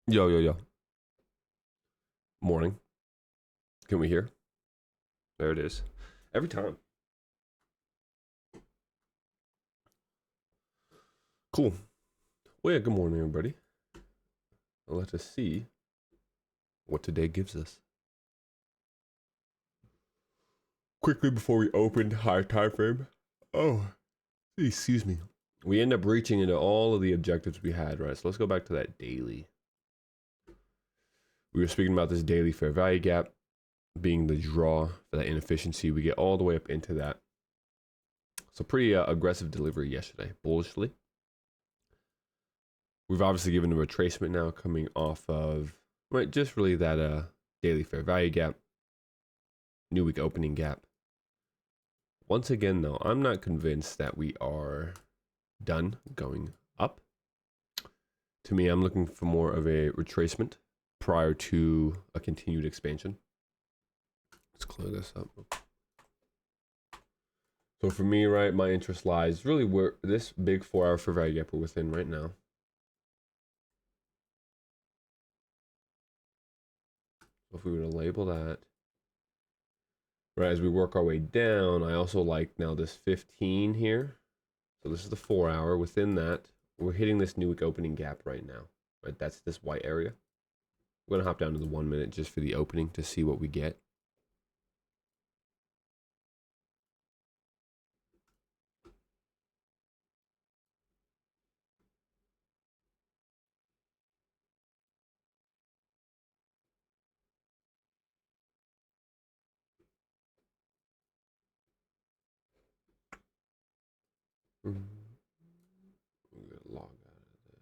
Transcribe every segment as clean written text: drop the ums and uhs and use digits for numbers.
Yo, yo, yo. Morning. Can we hear? There it is. Every time. Cool. Well, yeah, good morning, everybody. Let us see what today gives us. Quickly before we open high time frame. Oh, excuse me. We end up reaching into all of the objectives we had, right? So let's go back to that daily. We were speaking about this daily fair value gap being the draw for that inefficiency. We get all the way up into that. So pretty aggressive delivery yesterday, bullishly. We've obviously given a retracement now coming off of, right, just really that daily fair value gap, new week opening gap. Once again, though, I'm not convinced that we are done going up. To me, I'm looking for more of a retracement prior to a continued expansion. Let's clear this up. So for me, right, my interest lies really where this big 4-hour fair value gap we're within right now. So if we were to label that, right, as we work our way down, I also like now this 15 here. So this is the 4-hour. Within that, we're hitting this new week opening gap right now. Right, that's this white area. We're gonna hop down to the 1 minute just for the opening to see what we get. We're gonna log out of this.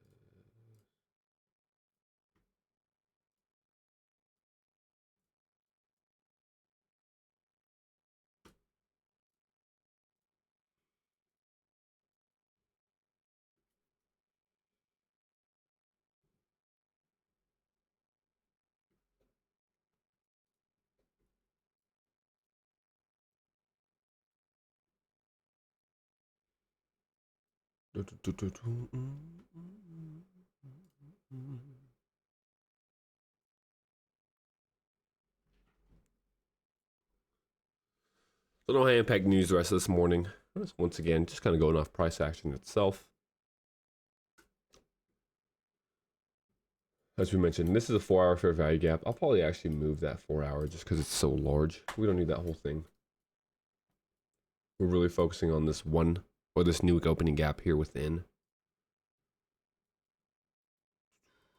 So no high impact news the rest of this morning. Once again, just kind of going off price action itself. As we mentioned, this is a 4-hour fair value gap. I'll probably actually move that 4-hour just because it's so large. We don't need that whole thing. We're really focusing on this one or this new week opening gap here within.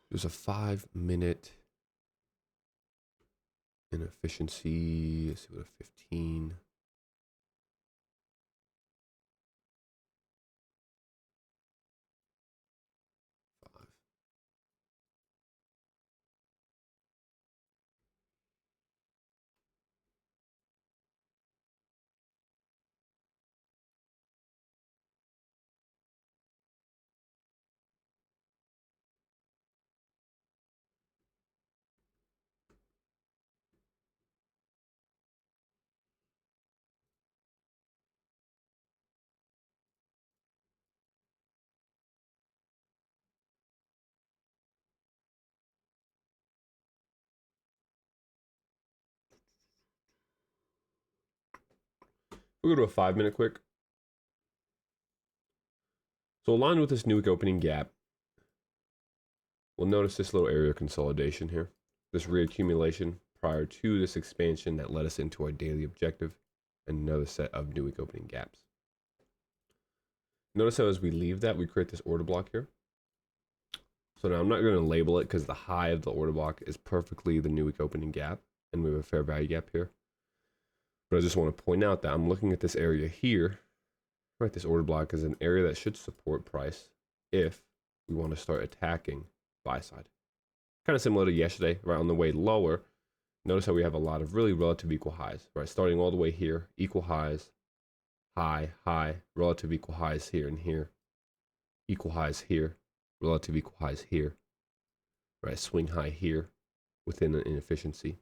There's a 5-minute inefficiency. Let's see what a 15. We'll go to a 5-minute quick. So aligned with this new week opening gap, we'll notice this little area consolidation here, this reaccumulation prior to this expansion that led us into our daily objective, and another set of new week opening gaps. Notice how as we leave that, we create this order block here. So now I'm not going to label it because the high of the order block is perfectly the new week opening gap, and we have a fair value gap here. But I just want to point out that I'm looking at this area here, right? This order block is an area that should support price if we want to start attacking buy side. Kind of similar to yesterday, right? On the way lower, notice how we have a lot of really relative equal highs, right? Starting all the way here, equal highs, high, high, relative equal highs here and here, equal highs here, relative equal highs here, right? Swing high here within an inefficiency.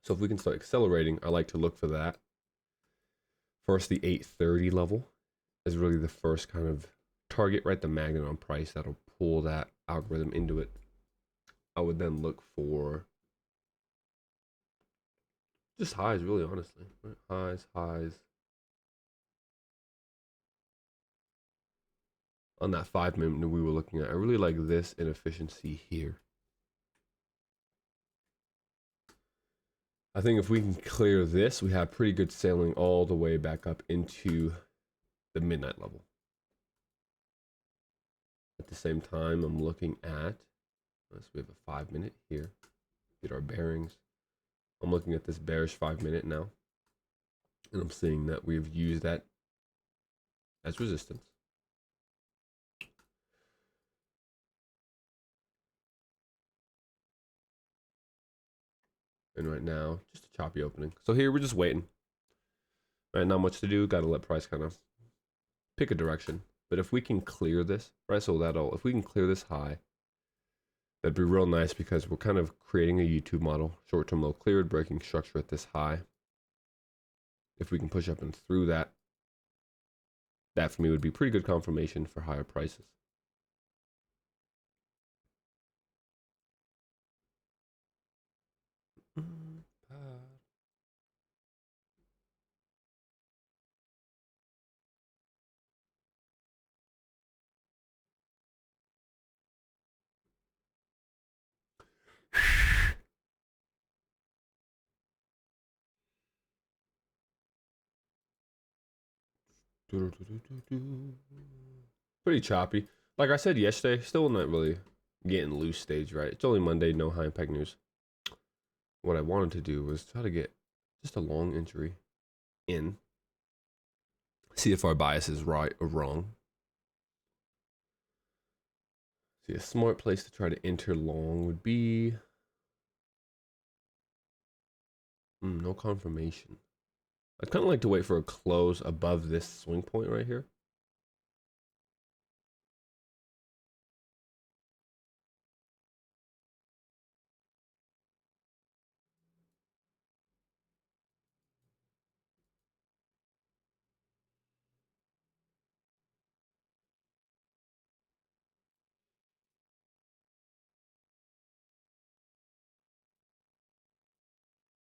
So if we can start accelerating, I like to look for that. First, the 830 level is really the first kind of target, right? The magnet on price that'll pull that algorithm into it. I would then look for just highs, really, honestly. Right? Highs. On that 5 minute we were looking at, I really like this inefficiency here. I think if we can clear this, we have pretty good sailing all the way back up into the midnight level. At the same time, I'm looking at, so we have a 5 minute here, get our bearings. I'm looking at this bearish 5 minute now, and I'm seeing that we've used that as resistance. And right now, just a choppy opening. So here we're just waiting. Right, not much to do. Got to let price kind of pick a direction. But if we can clear this, right? So if we can clear this high, that'd be real nice because we're kind of creating a YouTube model. Short-term low cleared, breaking structure at this high. If we can push up and through that, that for me would be pretty good confirmation for higher prices. Pretty choppy. Like I said yesterday, still not really getting loose stage, right? It's only Monday, no high impact news. What I wanted to do was try to get just a long entry in, see if our bias is right or wrong. See, a smart place to try to enter long would be no confirmation. I'd kind of like to wait for a close above this swing point right here.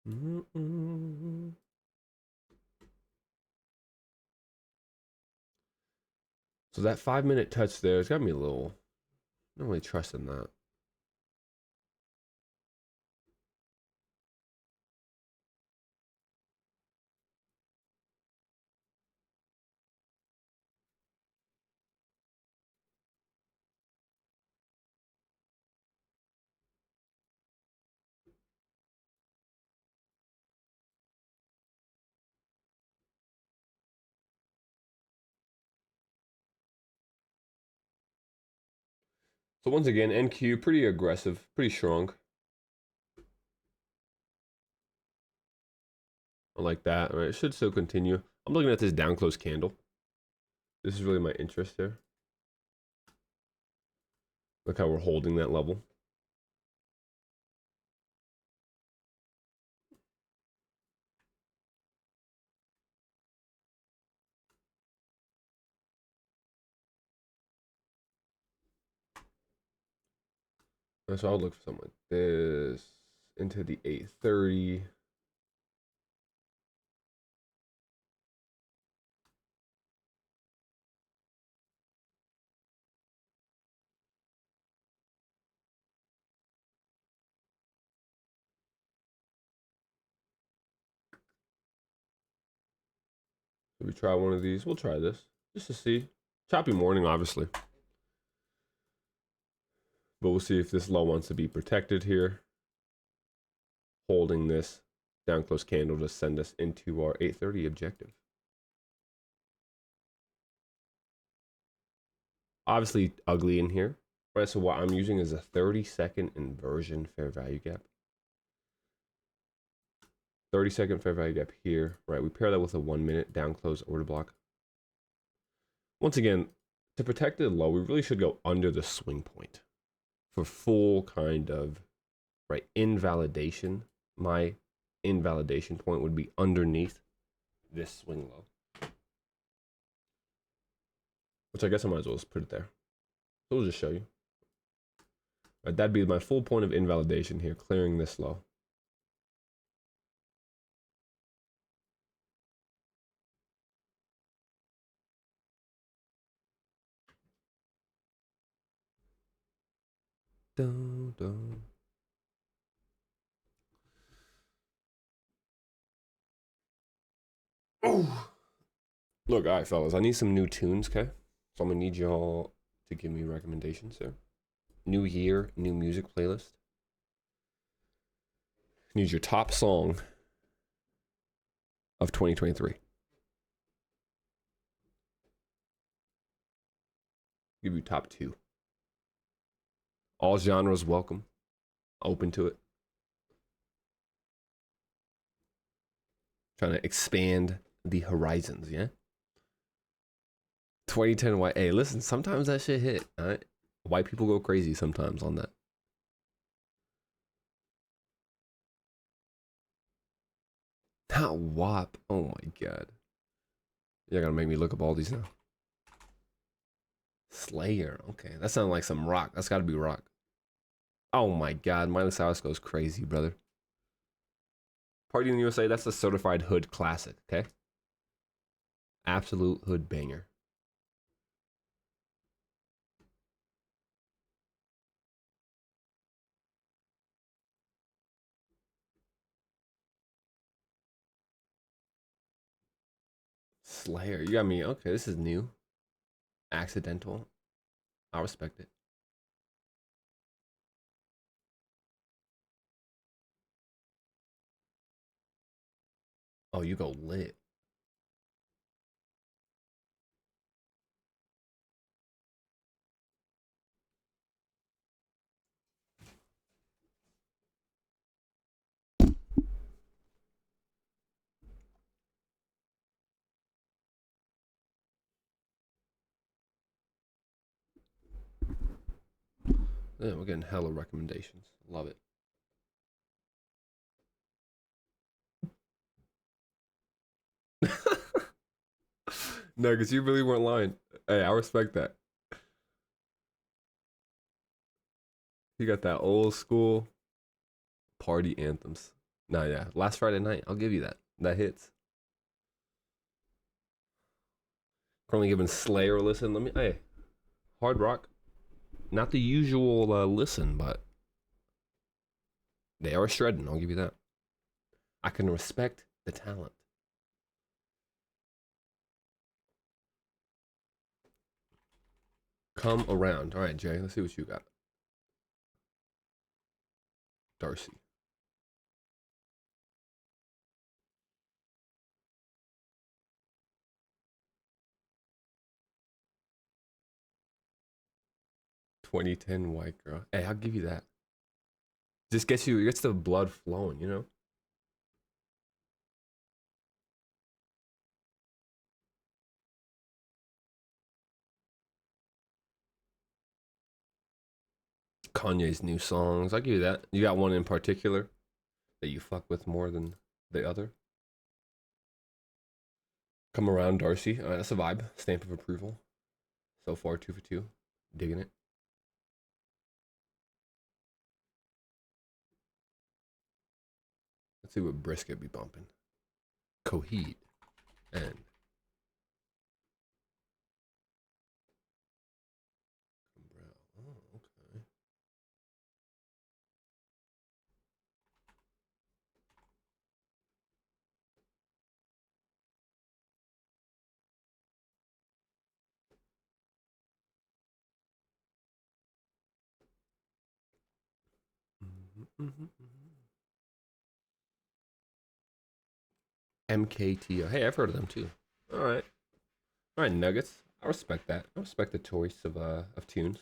So that 5 minute touch there has got me a little, not really trusting that. So once again, NQ pretty aggressive, pretty strong. I like that. All right, it should still continue. I'm looking at this down close candle. This is really my interest here. Look how we're holding that level. So I'll look for something like this into the 830. If we try one of these, we'll try this just to see. Choppy morning, obviously. But we'll see if this low wants to be protected here. Holding this down close candle to send us into our 830 objective. Obviously ugly in here, right? So what I'm using is a 30-second inversion fair value gap. 30-second fair value gap here, right? We pair that with a 1 minute down close order block. Once again, to protect the low, we really should go under the swing point for full kind of, right, invalidation. My invalidation point would be underneath this swing low, which I guess I might as well just put it there. So we'll just show you. Right, that'd be my full point of invalidation here, clearing this low. Dun, dun. Oh, look, all right, fellas, I need some new tunes, okay? So I'm gonna need y'all to give me recommendations here. New year, new music playlist. Need your top song of 2023. Give you top two. All genres welcome. Open to it. Trying to expand the horizons, yeah? 2010 white. Hey, listen, sometimes that shit hit, all right? White people go crazy sometimes on that. Not WAP. Oh my god. You're gonna make me look up all these now. Slayer. Okay, that sounds like some rock. That's gotta be rock. Oh my god, Miley Cyrus goes crazy, brother. Party in the USA, that's a certified hood classic, okay? Absolute hood banger. Slayer, you got me. Okay, this is new. Accidental. I respect it. Oh, you go lit. Yeah, we're getting hella recommendations. Love it. No, because you really weren't lying. Hey, I respect that. You got that old school party anthems. Nah, yeah. Last Friday night, I'll give you that. That hits. Currently giving Slayer a listen. Let me. Hey, hard rock. Not the usual listen, but they are shredding. I'll give you that. I can respect the talent. Come around. All right, Jay. Let's see what you got. Darcy. 2010 white girl. Hey, I'll give you that. Just gets the blood flowing, you know? Kanye's new songs. I'll give you that. You got one in particular that you fuck with more than the other? Come around, Darcy. All right, that's a vibe. Stamp of approval. So far, 2 for 2. Digging it. Let's see what brisket be bumping. Coheed and oh, okay. MKTO. Hey, I've heard of them too. All right. All right, Nuggets. I respect that. I respect the choice of tunes.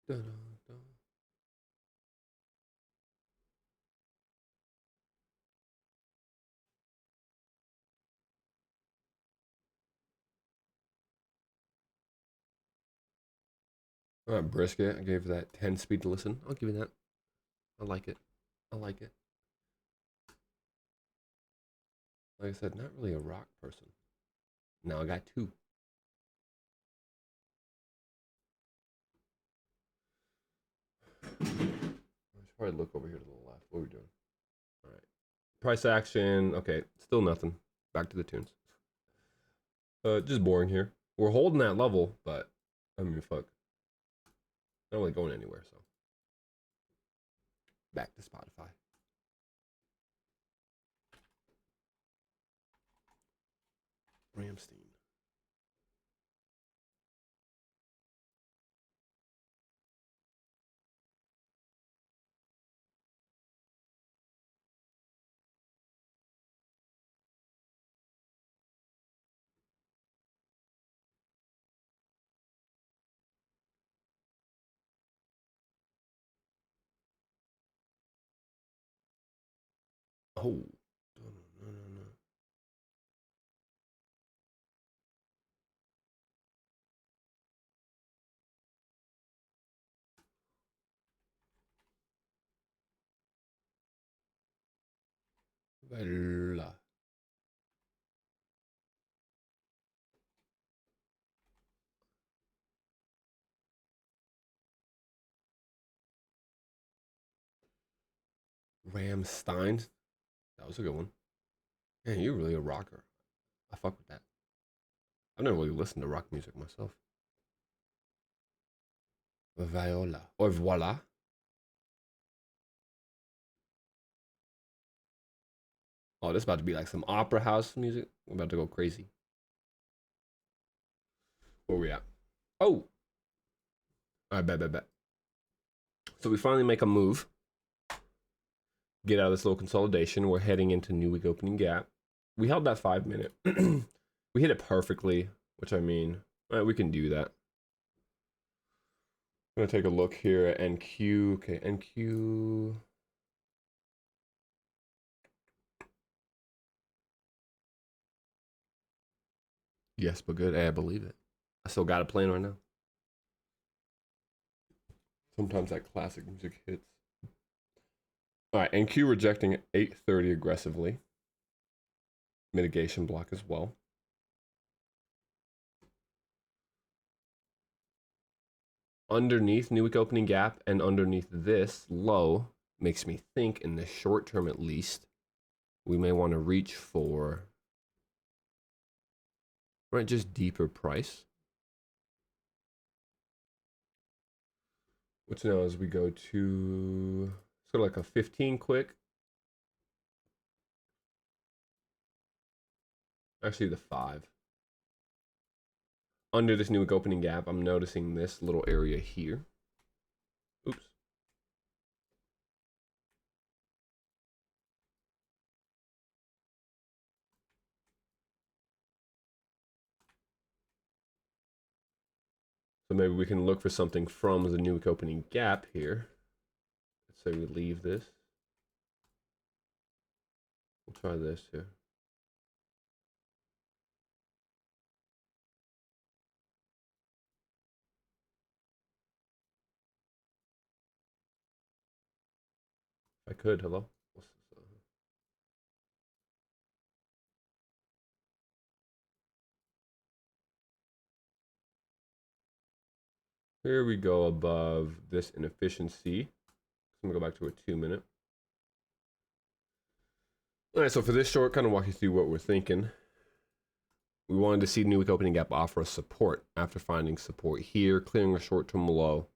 Dun, dun, dun. All right, brisket. I gave that 10 speed to listen. I'll give you that. I like it. I like it. Like I said, not really a rock person. Now I got 2. I should probably look over here to the left. What are we doing? All right. Price action. Okay, still nothing. Back to the tunes. Just boring here. We're holding that level, but I mean, fuck. Not really going anywhere, so. Back to Spotify. Ramstein. Oh. No. Bella. Ramstein. That was a good one. Man, you're really a rocker. I fuck with that. I've never really listened to rock music myself. Viola. Or voila. Oh, this is about to be like some opera house music. I'm about to go crazy. Where we at? Oh. All right, bet. So we finally make a move. Get out of this little consolidation. We're heading into new week opening gap. We held that 5 minute. We hit it perfectly, which I mean, we can do that. I'm gonna take a look here at NQ. Okay, NQ. Yes, but good. Hey, I believe it. I still got it playing right now. Sometimes that classic music hits. All right, NQ rejecting 830 aggressively. Mitigation block as well. Underneath new week opening gap and underneath this low makes me think in the short term at least, we may want to reach for just deeper price. Which now as we go to sort of like a 15 quick. Actually the 5. Under this new week opening gap, I'm noticing this little area here. Oops. So maybe we can look for something from the new week opening gap here. Let's say we leave this. We'll try this here. If I could, hello. Here we go above this inefficiency. I'm gonna go back to a 2 minute. All right, so for this short, kind of walk you through what we're thinking. We wanted to see new week opening gap offer us support after finding support here, clearing a short-term low,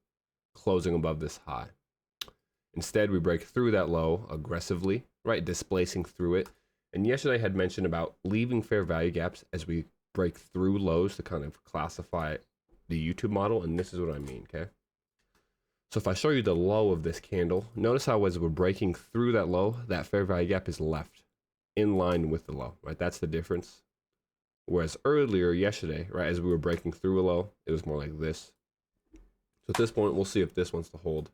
closing above this high. Instead, we break through that low aggressively, right, displacing through it. And yesterday I had mentioned about leaving fair value gaps as we break through lows to kind of classify the YouTube model, and this is what I mean, okay? So if I show you the low of this candle, notice how as we're breaking through that low, that fair value gap is left in line with the low, right? That's the difference. Whereas earlier, yesterday, right, as we were breaking through a low, it was more like this. So at this point, we'll see if this wants to hold.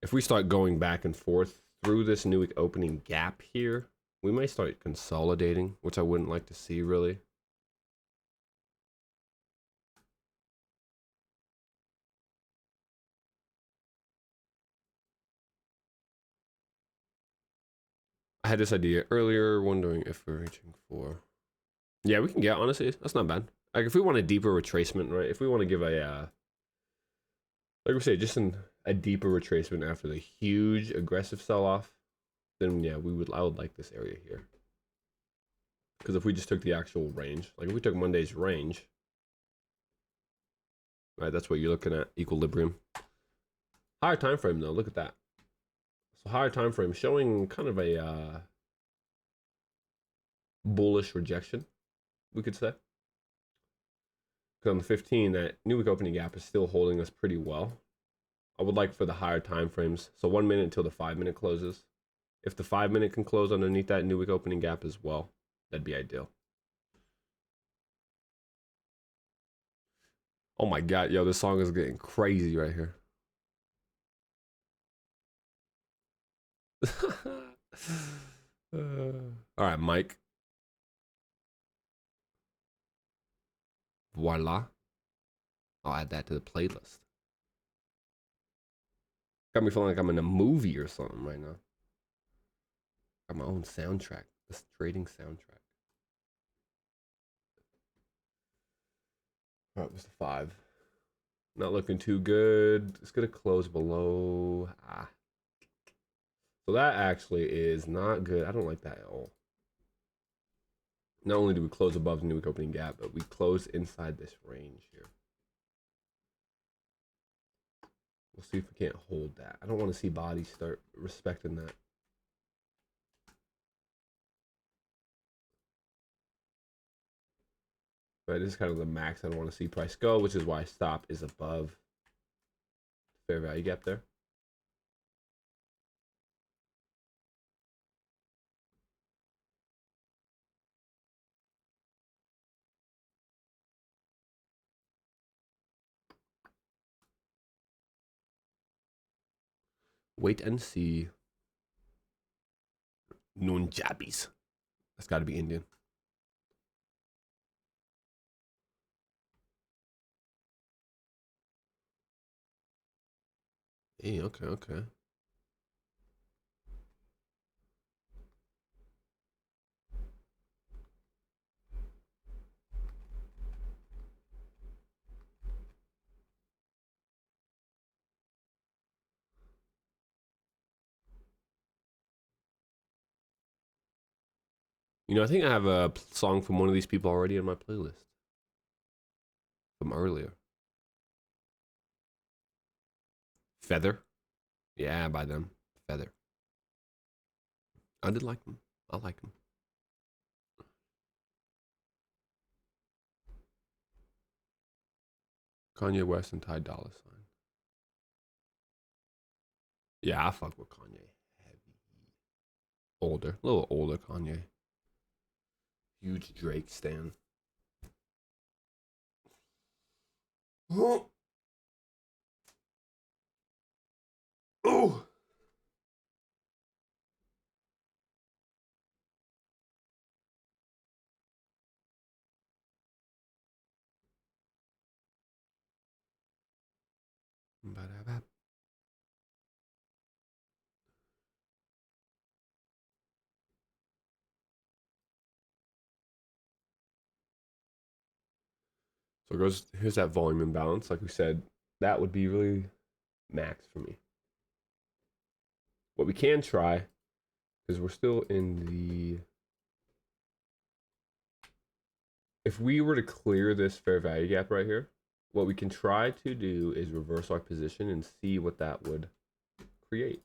If we start going back and forth through this new week opening gap here, we may start consolidating, which I wouldn't like to see really. I had this idea earlier, wondering if we're reaching for. Yeah, we can get, honestly, that's not bad. Like if we want a deeper retracement, right? If we want to give a like we say, just a deeper retracement after the huge aggressive sell-off, then yeah, I would like this area here. Because if we just took the actual range, like if we took Monday's range, right, that's what you're looking at, equilibrium. Higher time frame though, look at that. So higher time frame showing kind of a bullish rejection, we could say. Because on the 15, that new week opening gap is still holding us pretty well. I would like for the higher time frames, so 1 minute until the 5 minute closes. If the 5 minute can close underneath that new week opening gap as well, that'd be ideal. Oh my god, yo, this song is getting crazy right here. All right, Mike. Voila. I'll add that to the playlist. Got me feeling like I'm in a movie or something right now. Got my own soundtrack. This trading soundtrack. All right, what's the 5? Not looking too good. It's gonna close below. So that actually is not good. I don't like that at all. Not only do we close above the new week opening gap, but we close inside this range here. We'll see if we can't hold that. I don't want to see bodies start respecting that. But this is kind of the max I don't want to see price go, which is why stop is above fair value gap there. Wait and see. Nunjabis. That's got to be Indian. Hey, okay, okay. You know, I think I have a song from one of these people already in my playlist from earlier. Feather. Yeah, by them. Feather. I did like them. I like them. Kanye West and Ty Dolla Sign. Yeah, I fuck with Kanye. Heavy. Older. A little older Kanye. Huge Drake stan. Oh. Oh. So it goes, here's that volume imbalance. Like we said, that would be really max for me. What we can try, because we're still in the, if we were to clear this fair value gap right here, what we can try to do is reverse our position and see what that would create.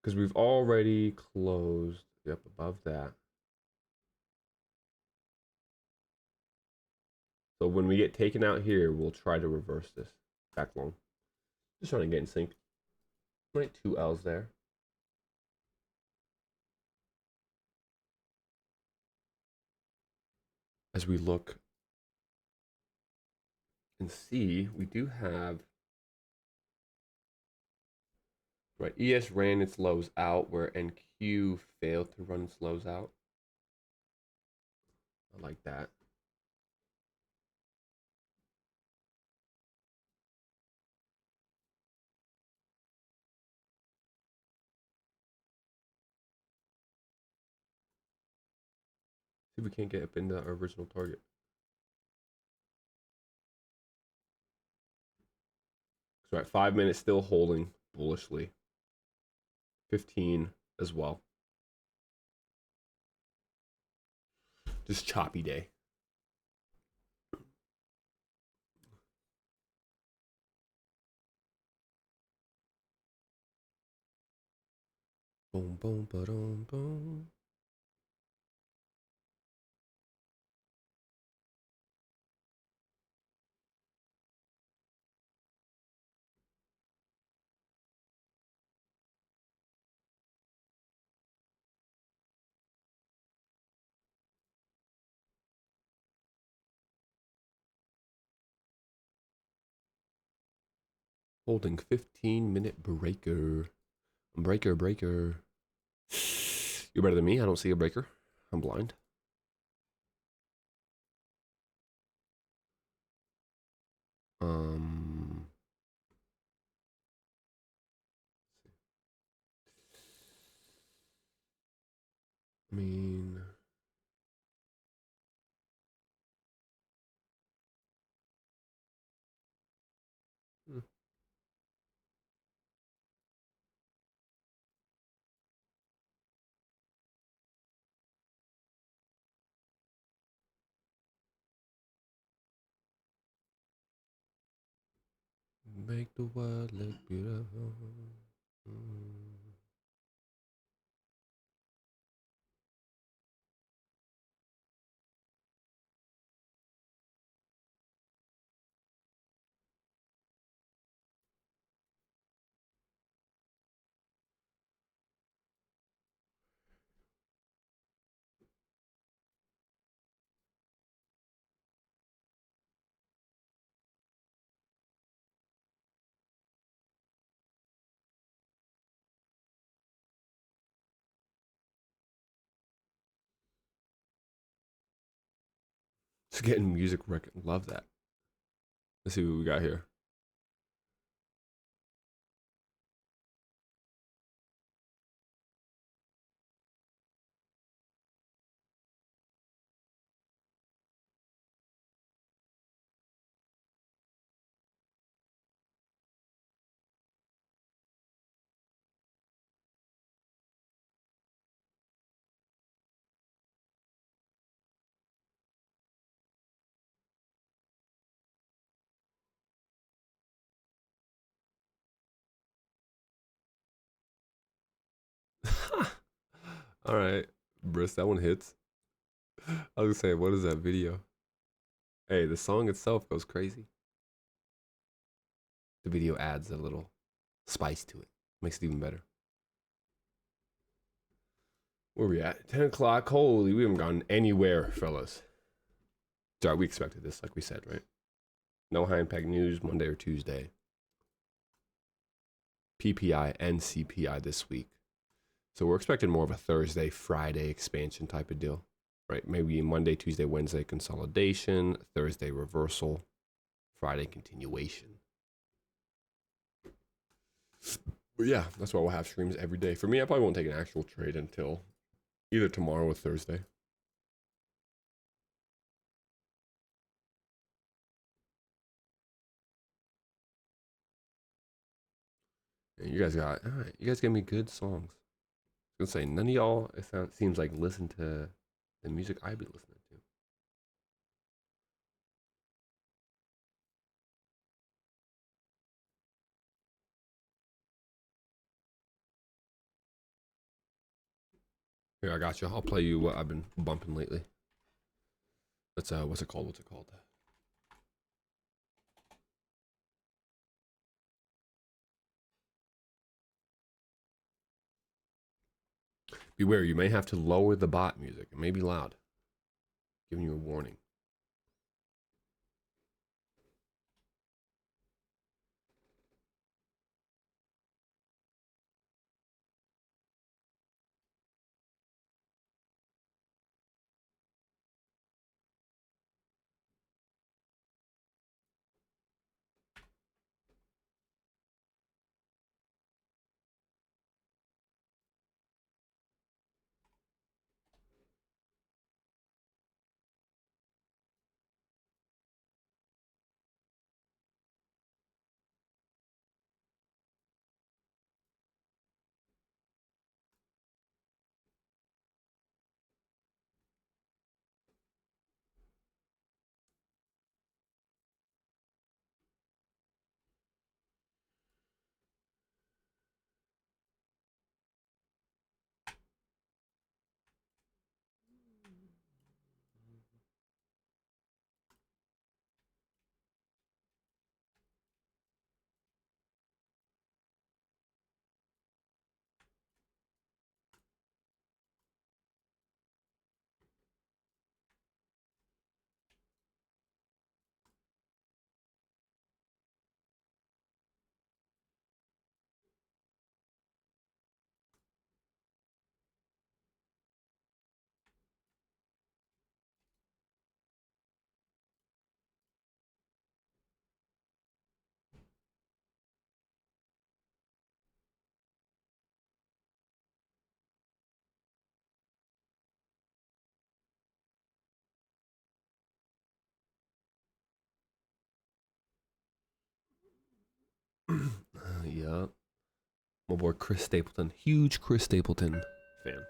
Because we've already closed, yep, above that. So when we get taken out here, we'll try to reverse this back long. Just trying to get in sync. Right, 2 L's there. As we look and see, we do have, right, ES ran its lows out where NQ failed to run its lows out. I like that. See if we can't get up into our original target. So we're at 5 minutes, still holding bullishly. 15 as well. Just choppy day. Boom, boom, ba-dum, boom. Holding 15-minute breaker. Breaker. You're better than me. I don't see a breaker. I'm blind. I mean, make the world look beautiful. It's getting music record. Love that. Let's see what we got here. All right, Briss, that one hits. I was gonna say, what is that video? Hey, the song itself goes crazy. The video adds a little spice to it, makes it even better. Where we at? 10 o'clock. Holy, we haven't gone anywhere, fellas. Sorry, we expected this, like we said, right? No high impact news Monday or Tuesday. PPI and CPI this week. So we're expecting more of a Thursday, Friday expansion type of deal, right? Maybe Monday, Tuesday, Wednesday consolidation, Thursday reversal, Friday continuation. But yeah, that's why we'll have streams every day. For me, I probably won't take an actual trade until either tomorrow or Thursday. And you guys got, all right, you guys gave me good songs. I was gonna say, none of y'all, seems like listen to the music I be listening to. Here, I got you. I'll play you what I've been bumping lately. That's what's it called? Beware, you may have to lower the bot music. It may be loud. Giving you a warning. Yup. My boy Chris Stapleton. Huge Chris Stapleton fan.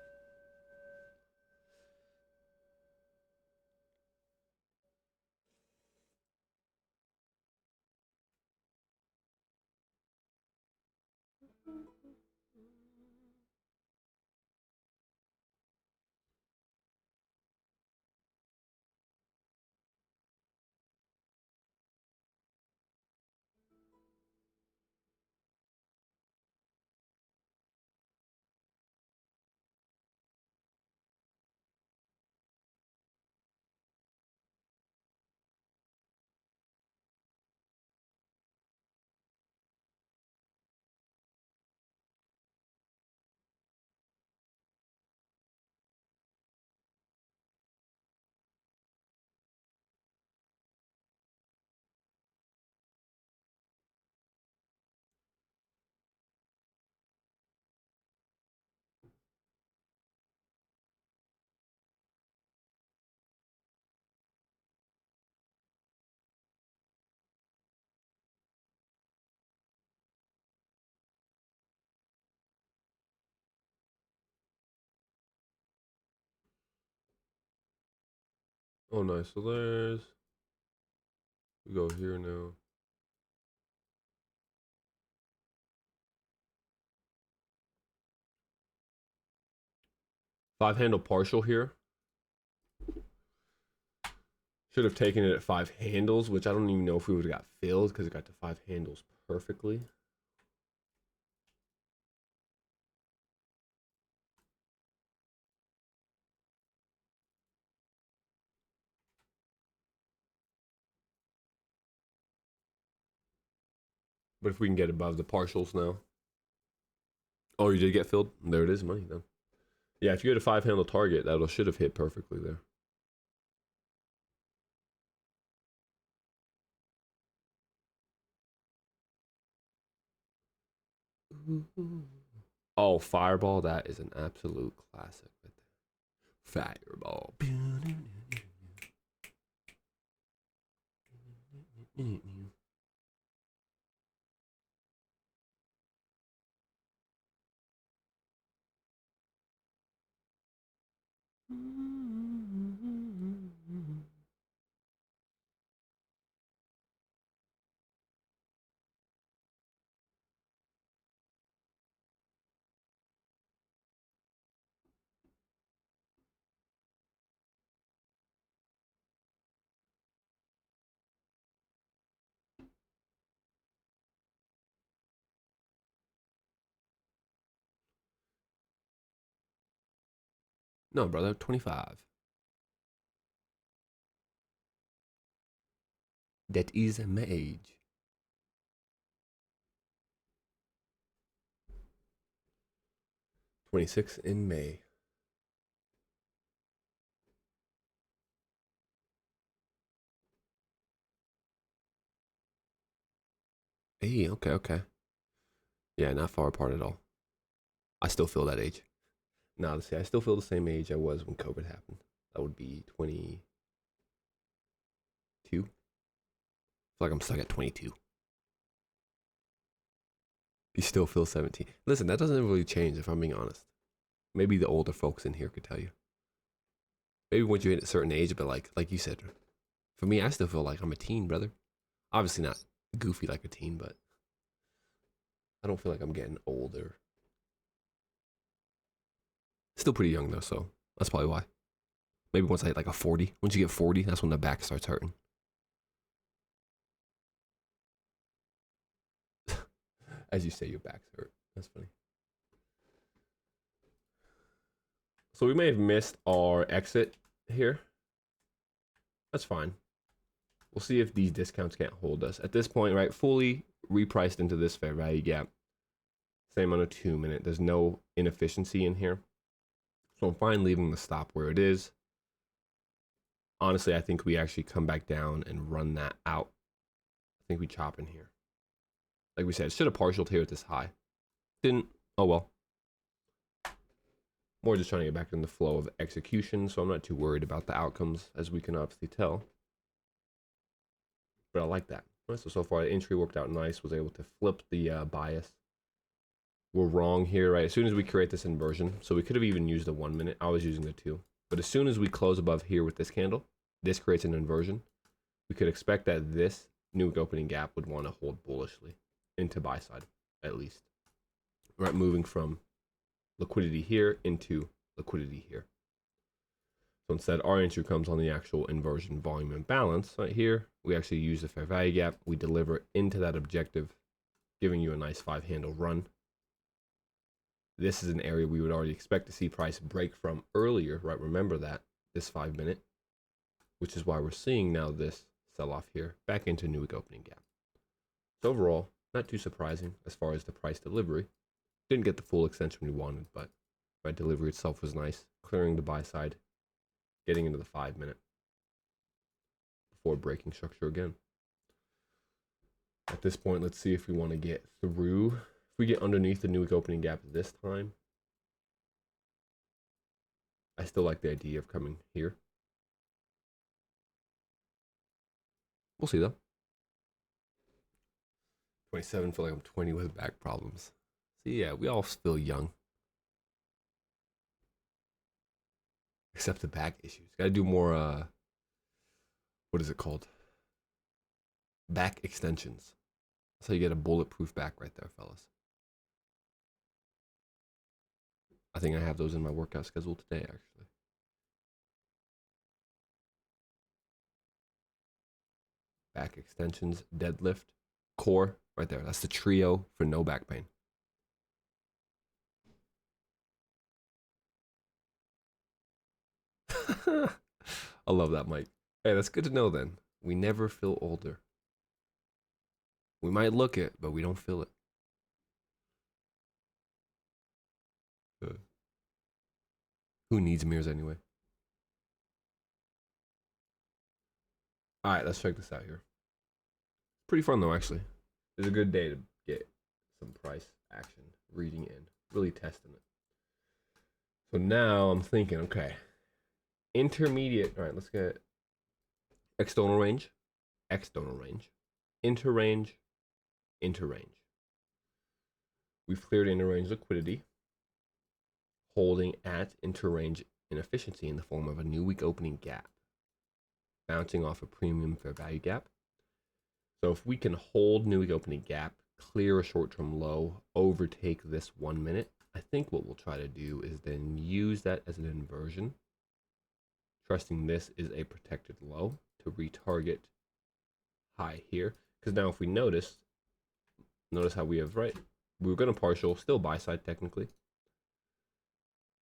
Oh, nice. So there's. We go here now. Five handle partial here. Should have taken it at five handles, which I don't even know if we would have got filled because it got to five handles perfectly. But if we can get above the partials now. Oh, you did get filled? There it is, money then. Yeah, if you had a five handle target, that should have hit perfectly there. Oh, Fireball, that is an absolute classic right there. Fireball. No, brother, 25. That is my age. 26 in May. Hey, okay, okay. Yeah, not far apart at all. I still feel that age. No, let's see, I still feel the same age I was when COVID happened. That would be 22. I feel like I'm stuck at 22. You still feel 17. Listen, that doesn't really change if I'm being honest. Maybe the older folks in here could tell you. Maybe once you hit a certain age, but like you said, for me, I still feel like I'm a teen, brother. Obviously not goofy like a teen, but I don't feel like I'm getting older. Still pretty young though, so that's probably why. Maybe once I hit like a 40. Once you get 40, that's when the back starts hurting. As you say, your back's hurt. That's funny. So we may have missed our exit here. That's fine. We'll see if these discounts can't hold us. At this point, right, fully repriced into this fair value gap. Same on a 2 minute. There's no inefficiency in here. So I'm fine leaving the stop where it is. Honestly, I think we actually come back down and run that out. I think we chop in here. Like we said, should have partialed here at this high. Didn't. Oh well. More just trying to get back in the flow of execution, so I'm not too worried about the outcomes, as we can obviously tell. But I like that. So far the entry worked out nice. Was able to flip the bias. we're wrong here, right? As soon as we create this inversion, so we could have even used the 1 minute. I was using the 2. But as soon as we close above here with this candle, this creates an inversion. We could expect that this new wick opening gap would want to hold bullishly into buy side, at least. Right, moving from liquidity here into liquidity here. So instead, our entry comes on the actual inversion volume imbalance. Right here, we actually use the fair value gap. We deliver into that objective, giving you a nice 5-handle run. This is an area we would already expect to see price break from earlier, right? Remember that, this 5 minute, which is why we're seeing now this sell off here back into new wick opening gap. So overall, not too surprising as far as the price delivery. Didn't get the full extension we wanted, but right, delivery itself was nice, clearing the buy side, getting into the 5 minute before breaking structure again. At this point, let's see if we want to get through. If we get underneath the new wick opening gap this time, I still like the idea of coming here. We'll see though. 27, feel like I'm 20 with back problems. So yeah, we all feel young. Except the back issues. Gotta do more, what is it called? Back extensions. That's how you get a bulletproof back right there, fellas. I think I have those in my workout schedule today, actually. Back extensions, deadlift, core, right there. That's the trio for no back pain. I love that, Mike. Hey, that's good to know then. We never feel older. We might look it, but we don't feel it. Good. Who needs mirrors anyway? All right, let's check this out here. Pretty fun though, actually. It's a good day to get some price action, reading in, really testing it. So now I'm thinking, okay, intermediate. All right, let's get external range, interrange, interrange. We've cleared interrange liquidity, holding at interrange inefficiency in the form of a new wick opening gap, bouncing off a premium fair value gap. So if we can hold new wick opening gap, clear a short-term low, overtake this 1 minute, I think what we'll try to do is then use that as an inversion, trusting this is a protected low to retarget high here. Because now if we notice how we have, right, we were going to partial, still buy side technically.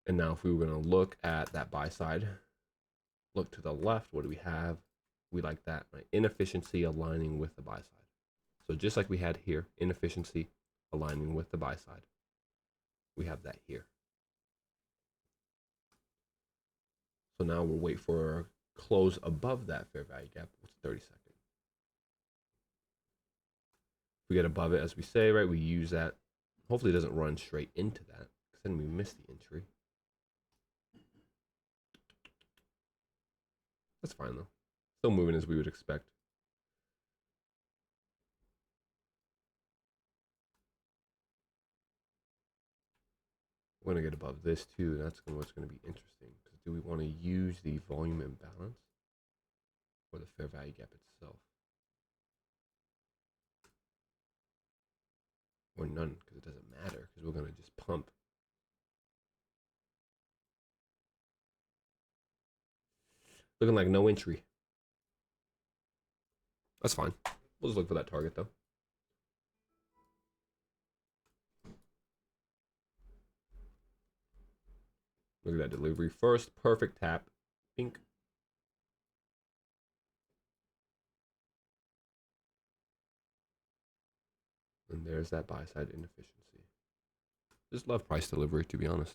And now if we were going to look at that buy side, look to the left, what do we have? We like that, right? Inefficiency aligning with the buy side. So just like we had here, inefficiency aligning with the buy side, we have that here. So now we'll wait for a close above that fair value gap, which is 30 seconds. If we get above it, as we say, right, we use that. Hopefully it doesn't run straight into that, because then we miss the entry. That's fine though. Still moving as we would expect. We're going to get above this too. That's what's going to be interesting. Because do we want to use the volume imbalance or the fair value gap itself? Or none, because it doesn't matter, because we're going to just pump. Looking like no entry. That's fine. We'll just look for that target though. Look at that delivery first. Perfect tap. Pink. And there's that buy side inefficiency. Just love price delivery, to be honest.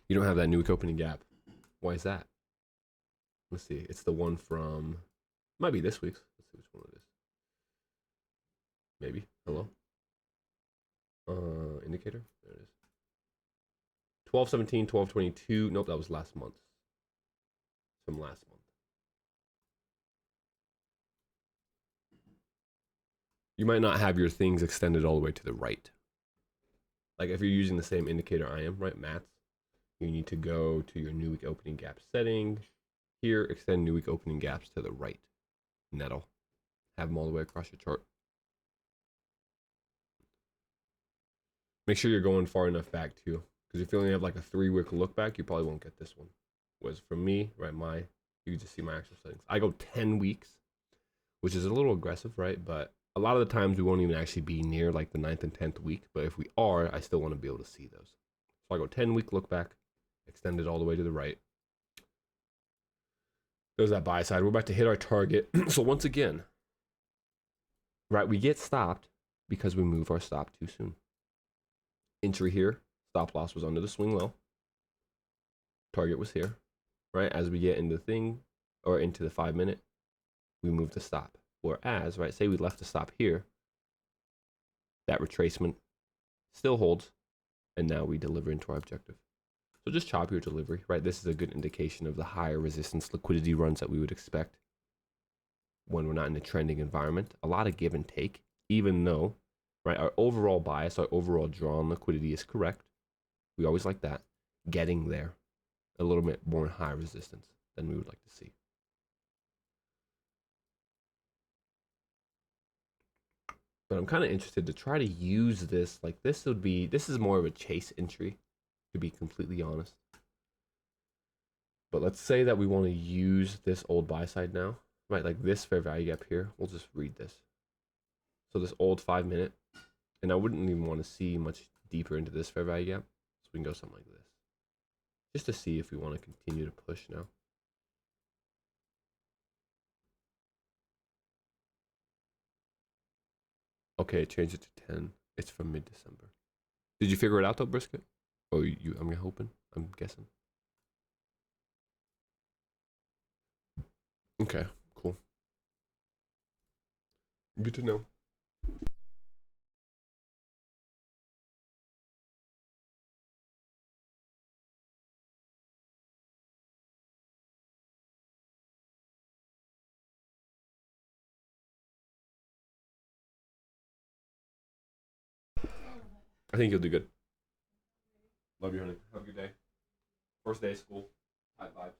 You don't have that new wick opening gap. Why is that? Let's see. It's the one from, might be this week's. Let's see which one it is. Maybe. Hello. Indicator. There it is. 12/17, 12/22. Nope, that was last month. From last month. You might not have your things extended all the way to the right. Like if you're using the same indicator I am, right, maths, you need to go to your new week opening gap setting. Here, extend new week opening gaps to the right. And that'll have them all the way across your chart. Make sure you're going far enough back too, because if you only have like a 3-week look back, you probably won't get this one. Whereas for me, right, you can just see my actual settings. I go 10 weeks, which is a little aggressive, right? But a lot of the times we won't even actually be near like the 9th and 10th week. But if we are, I still want to be able to see those. So I go 10-week look back, extend it all the way to the right. There's that buy side. We're about to hit our target. So once again, right, we get stopped because we move our stop too soon. Entry here, stop loss was under the swing low. Target was here, right? As we get into the thing or into the 5-minute, we move the stop. Whereas, right, say we left the stop here, that retracement still holds, and now we deliver into our objective. So just chop your delivery, right? This is a good indication of the higher resistance liquidity runs that we would expect when we're not in a trending environment. A lot of give and take, even though, right, our overall bias, our overall drawn liquidity is correct. We always like that. Getting there a little bit more high resistance than we would like to see. But I'm kind of interested to try to use this. Like this is more of a chase entry, to be completely honest. But let's say that we want to use this old buy side now, right? Like this fair value gap here. We'll just read this. So this old 5-minute, and I wouldn't even want to see much deeper into this fair value gap. So we can go something like this, just to see if we want to continue to push now. Okay, change it to 10. It's from mid-December. Did you figure it out though, Brisket? Oh, I'm hoping. I'm guessing. Okay, cool. Good to know. I think you'll do good. Love you, honey. Have a good day. First day of school. High vibes.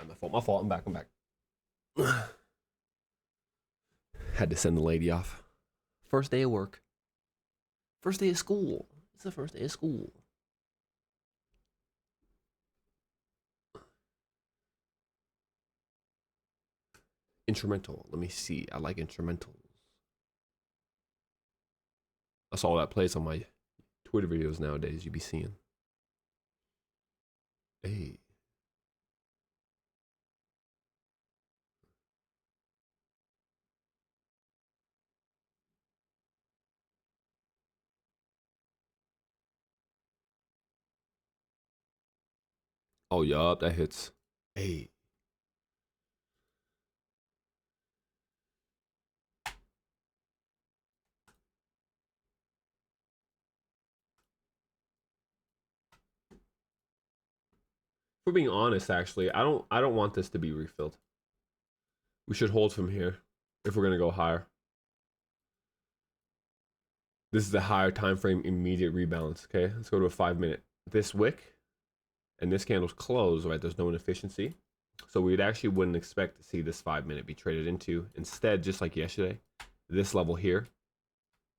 My fault. My fault. I'm back. I'm back. Had to send the lady off. First day of work. First day of school. It's the first day of school. Instrumental. Let me see. I like instrumentals. That's all that plays on my Twitter videos nowadays. You be seeing. Hey. Oh, yup. That hits. Hey. For being honest, actually, I don't want this to be refilled. We should hold from here if we're gonna go higher. This is the higher time frame immediate rebalance. Okay, let's go to a 5 minute. This wick and this candle's closed, right? There's no inefficiency. So we actually wouldn't expect to see this 5 minute be traded into. Instead, just like yesterday, this level here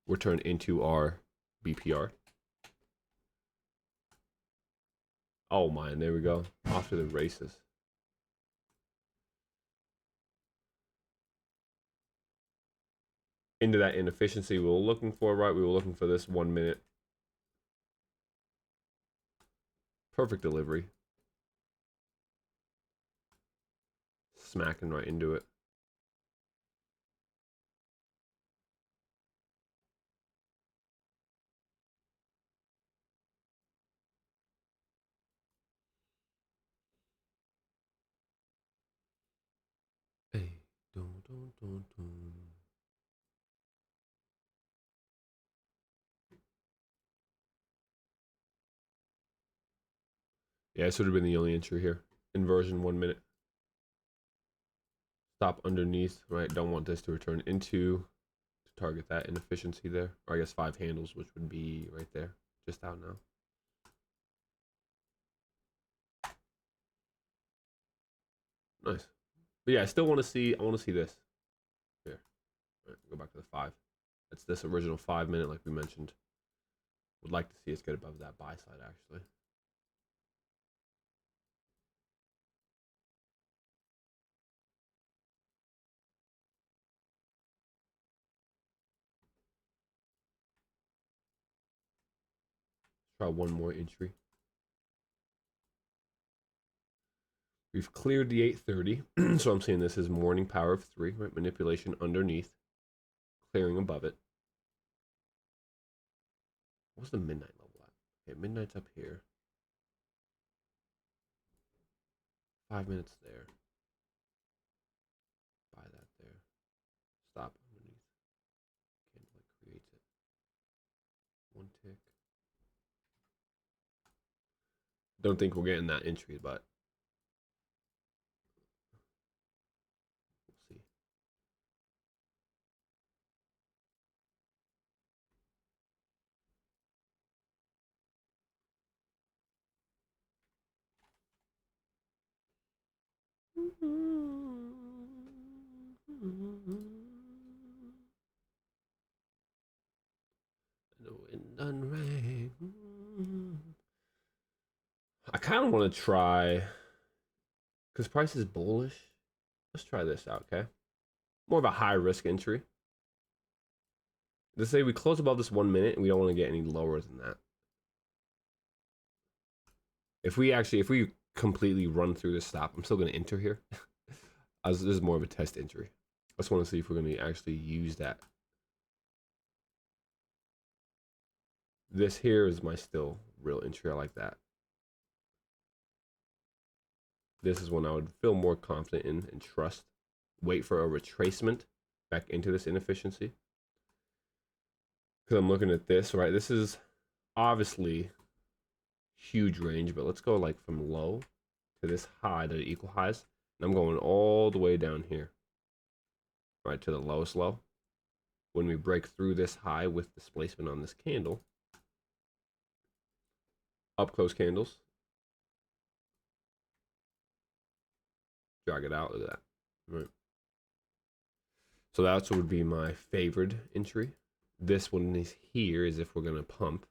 will turn into our BPR. Oh my, there we go. Off to the races. Into that inefficiency we were looking for, right? We were looking for this 1 minute. Perfect delivery. Smacking right into it. Hey, dun, dun, dun, dun. Yeah, this would have been the only entry here. Inversion 1 minute. Stop underneath, right? Don't want this to return into to target that inefficiency there. Or I guess 5 handles, which would be right there. Just out now. Nice. But yeah, I still want to see, I want to see this. Here. All right, go back to the 5. It's this original 5 minute like we mentioned. Would like to see us get above that buy side actually. Try one more entry. We've cleared the 830, so I'm saying this is morning power of 3, right? Manipulation underneath, clearing above it. What's the midnight level at? Okay, midnight's up here. 5 minutes there. Buy that there. Stop underneath. Candle that creates it. 1 tick. Don't think we're getting that entry, but we'll see. The wind done rang. I kind of want to try, because price is bullish. Let's try this out, okay? More of a high risk entry. Let's say we close above this 1 minute and we don't want to get any lower than that. If we completely run through this stop, I'm still going to enter here. This is more of a test entry. I just want to see if we're going to actually use that. This here is my still real entry. I like that. This is one I would feel more confident in and trust. Wait for a retracement back into this inefficiency. Because I'm looking at this, right? This is obviously huge range, but let's go like from low to this high to equal highs. And I'm going all the way down here, right to the lowest low. When we break through this high with displacement on this candle, up close candles, drag it out, look at that, right? So that's what would be my favored entry. This one is here is if we're going to pump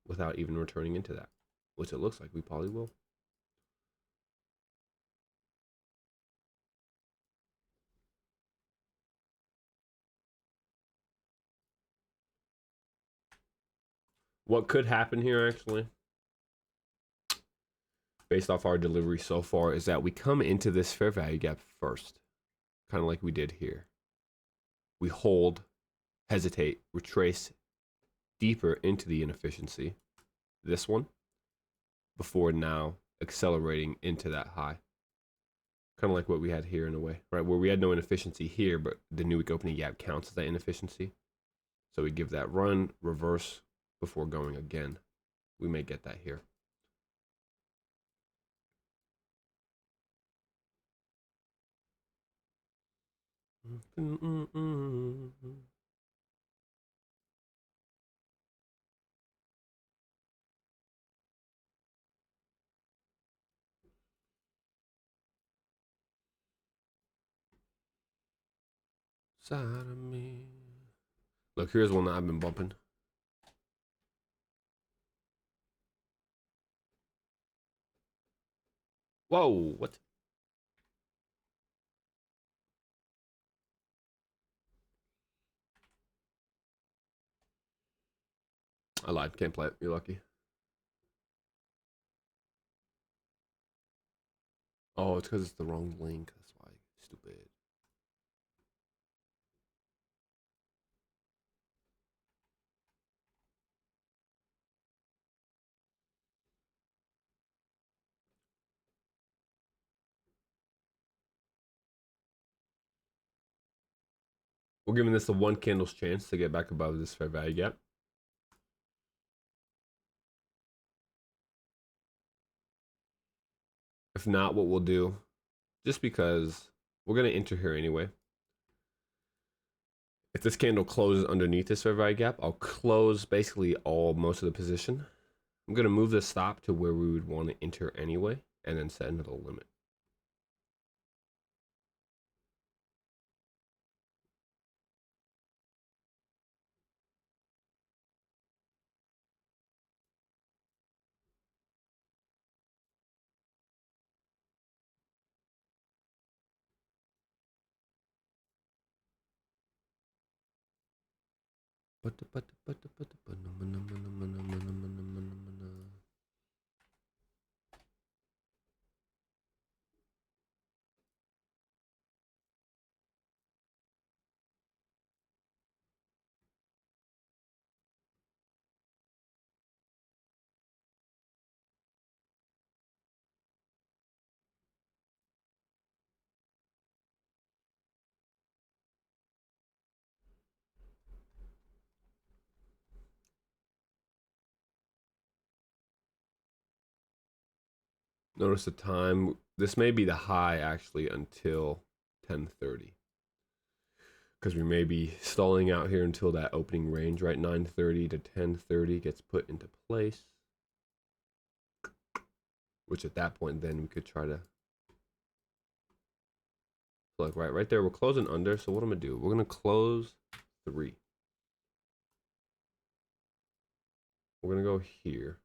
without even returning into that, which it looks like we probably will. What could happen here actually, based off our delivery so far, is that we come into this fair value gap first, kind of like we did here. We hold, hesitate, retrace deeper into the inefficiency, this one, before now accelerating into that high. Kind of like what we had here in a way, right? Where we had no inefficiency here, but the new week opening gap counts as that inefficiency. So we give that run, reverse before going again. We may get that here. Side of me. Look, here's one that I've been bumping. Whoa, what? I lied. Can't play it. You're lucky. Oh, it's because it's the wrong link. That's why. Stupid. We're giving this a one candle's chance to get back above this fair value gap. If not, what we'll do, just because we're going to enter here anyway. If this candle closes underneath this fair value gap, I'll close basically most of the position. I'm going to move the stop to where we would want to enter anyway, and then set another limit. Notice the time. This may be the high actually until 10:30. Because we may be stalling out here until that opening range, right? 9:30 to 10:30 gets put into place. Which at that point, then we could try to look right there. We're closing under. So what I'm gonna do? We're gonna close 3. We're gonna go here,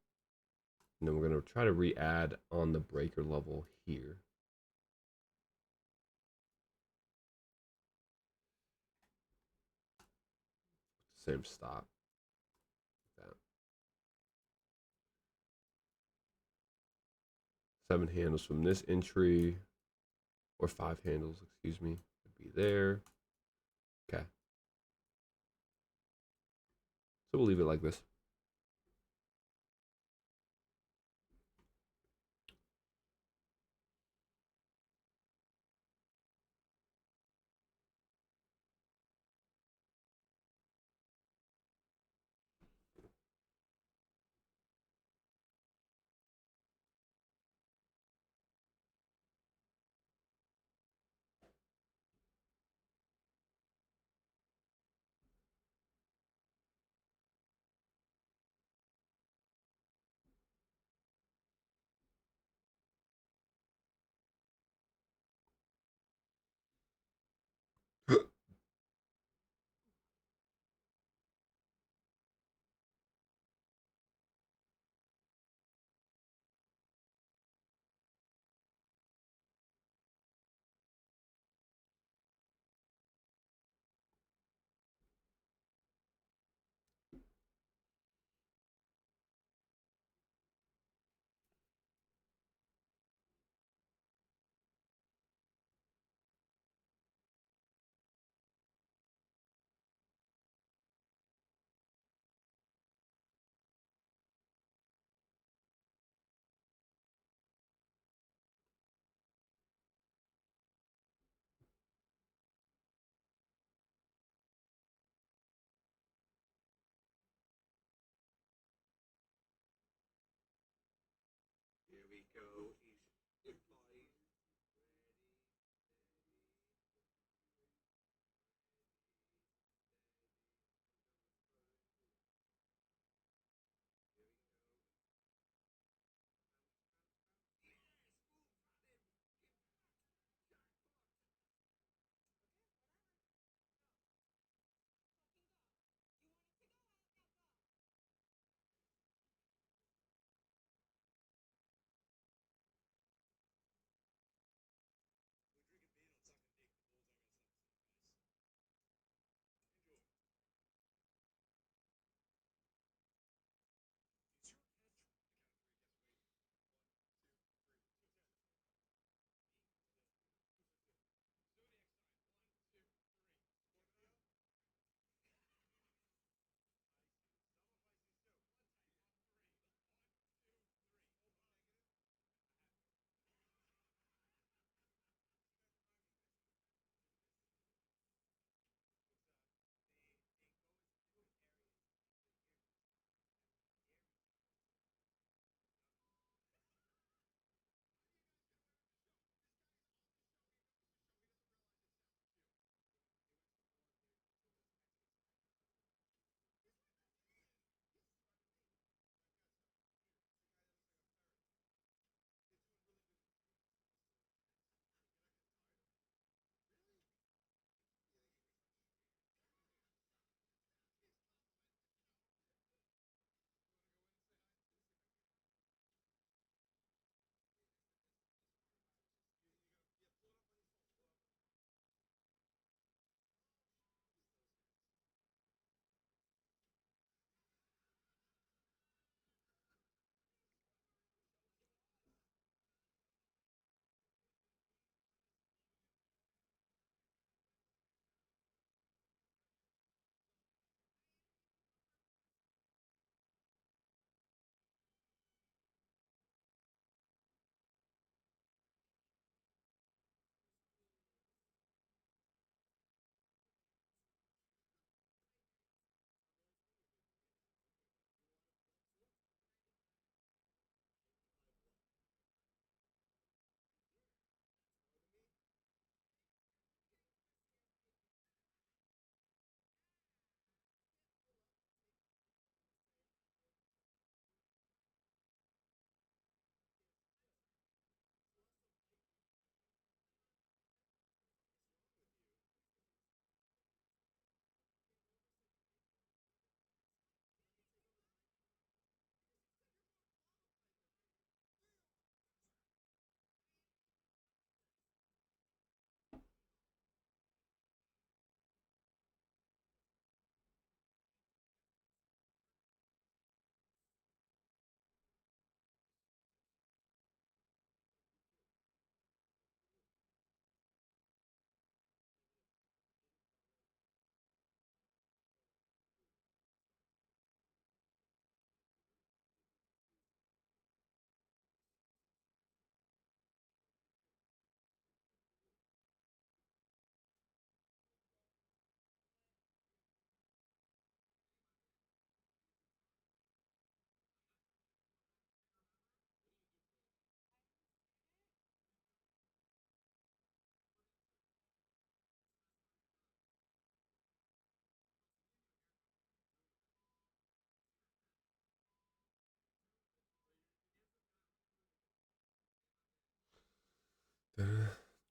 and then we're gonna try to re-add on the breaker level here. Same stop. That 7 handles from this entry, or 5 handles, excuse me, would be there. Okay. So we'll leave it like this.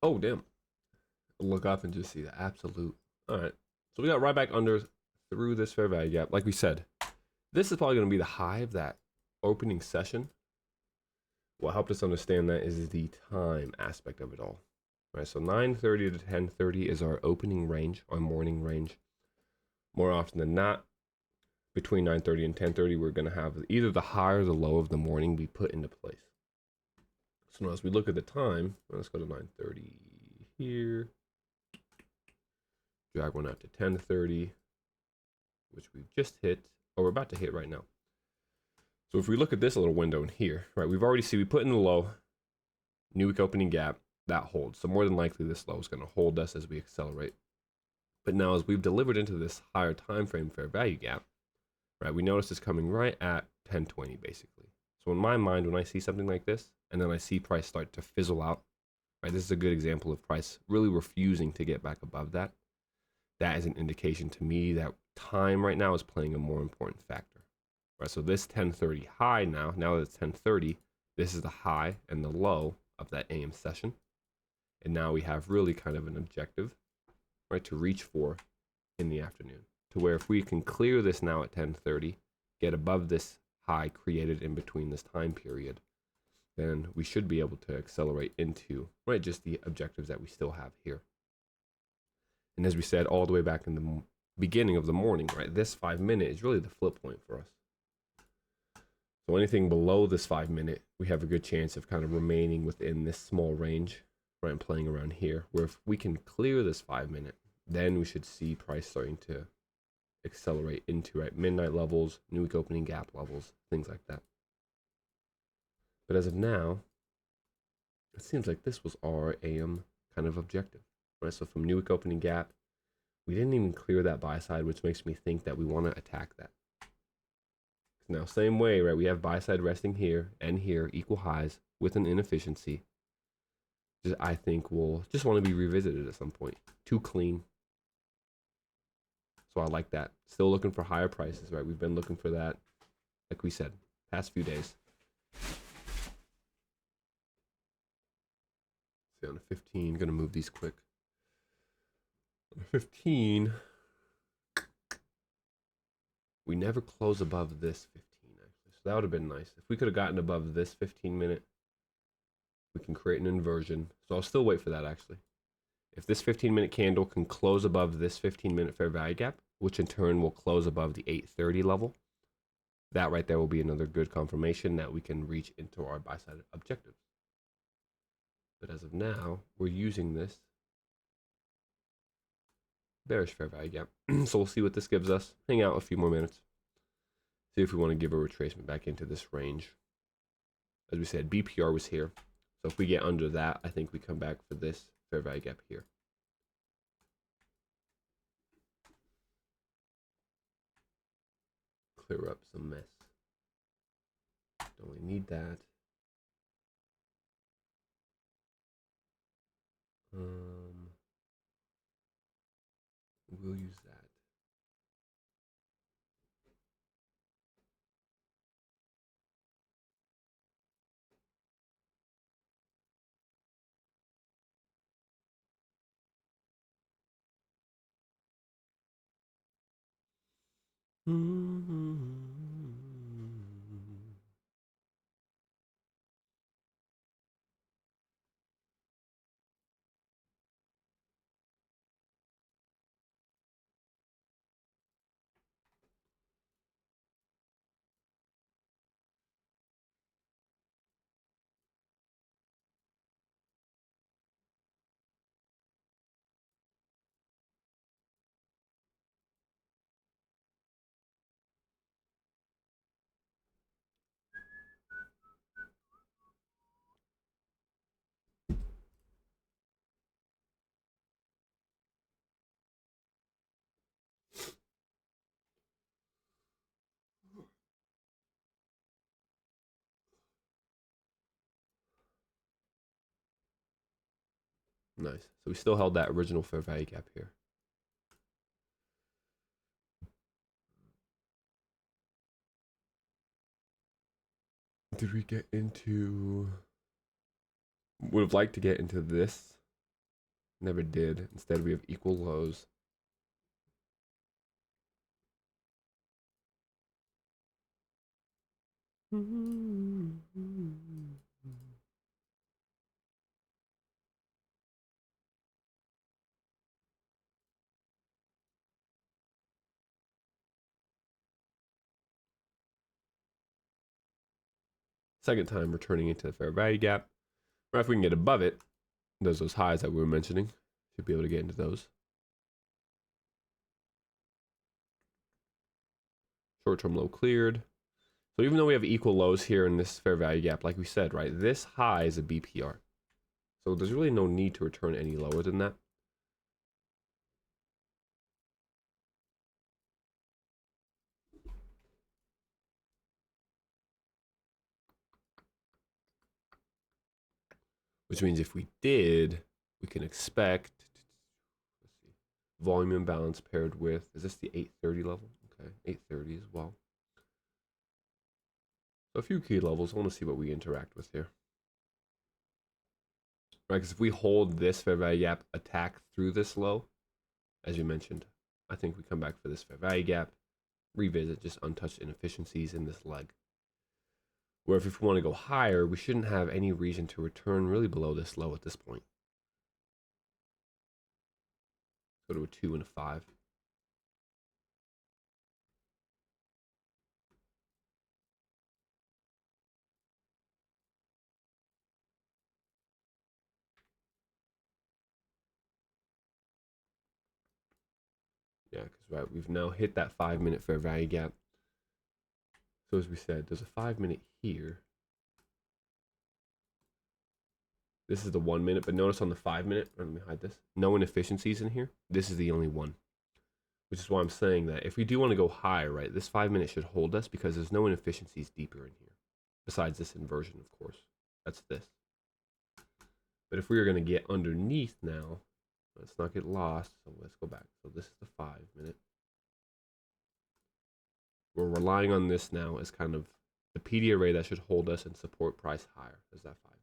Oh, damn. Look up and just see the absolute. All right. So we got right back under through this fair value gap. Like we said, this is probably going to be the high of that opening session. What helped us understand that is the time aspect of it all. All right, so 9:30 to 10:30 is our opening range, our morning range. More often than not, between 9:30 and 10:30, we're going to have either the high or the low of the morning be put into place. So now as we look at the time, let's go to 9:30 here. Drag one out to 10:30, which we've just hit, or we're about to hit right now. So if we look at this little window in here, right, we've already we put in the low, new week opening gap, that holds. So more than likely this low is going to hold us as we accelerate. But now as we've delivered into this higher time frame fair value gap, right, we notice it's coming right at 1020 basically. So in my mind, when I see something like this, and then I see price start to fizzle out, right, this is a good example of price really refusing to get back above that. That is an indication to me that time right now is playing a more important factor. Right, so this 1030 high now that it's 1030, this is the high and the low of that AM session. And now we have really kind of an objective, right, to reach for in the afternoon. To where if we can clear this now at 1030, get above this high created in between this time period, then we should be able to accelerate into, right, just the objectives that we still have here. And as we said, all the way back in the beginning of the morning, right, this 5 minute is really the flip point for us. So anything below this 5 minute, we have a good chance of kind of remaining within this small range, right, and playing around here. Where if we can clear this 5 minute, then we should see price starting to accelerate into, right, midnight levels, new week opening gap levels, things like that. But as of now, it seems like this was our AM kind of objective, right? So from new week opening gap, we didn't even clear that buy side, which makes me think that we want to attack that. Now, same way, right? We have buy side resting here and here, equal highs with an inefficiency. I think will just want to be revisited at some point. Too clean. So I like that. Still looking for higher prices, right? We've been looking for that, like we said, past few days. See on a 15, gonna move these quick. On a 15, we never close above this 15 actually. So that would have been nice. If we could have gotten above this 15 minute, we can create an inversion. So I'll still wait for that actually. If this 15-minute candle can close above this 15-minute fair value gap, which in turn will close above the 830 level, that right there will be another good confirmation that we can reach into our buy side objectives. But as of now, we're using this bearish fair value gap. So we'll see what this gives us. Hang out a few more minutes. See if we want to give a retracement back into this range. As we said, BPR was here. So if we get under that, I think we come back for this fair value gap here. Clear up some mess. Don't really need that. We'll use that. Nice. So we still held that original fair value gap here. Did we get into... Would have liked to get into this Never did. Instead, we have equal lows. Second time returning into the fair value gap. Or if we can get above it, there's those highs that we were mentioning. Should be able to get into those. Short-term low cleared. So even though we have equal lows here in this fair value gap, like we said, right, this high is a BPR. So there's really no need to return any lower than that. Which means if we did, we can expect, let's see, volume imbalance paired with, is this the 830 level? Okay, 830 as well. So a few key levels. I want to see what we interact with here. Right, because if we hold this fair value gap attack through this low, as you mentioned, I think we come back for this fair value gap, revisit just untouched inefficiencies in this leg. Where if we want to go higher, we shouldn't have any reason to return really below this low at this point. Go to a 2 and a 5. Yeah, because right, we've now hit that 5-minute fair value gap. So as we said, there's a 5-minute here. This is the 1 minute, but notice on the 5-minute, let me hide this. No inefficiencies in here. This is the only one, which is why I'm saying that if we do want to go higher, right, this 5-minute should hold us because there's no inefficiencies deeper in here. Besides this inversion, of course. That's this. But if we are going to get underneath now, let's not get lost. So let's go back. So this is the 5-minute. We're relying on this now as kind of the PD array that should hold us and support price higher as that 5-minute.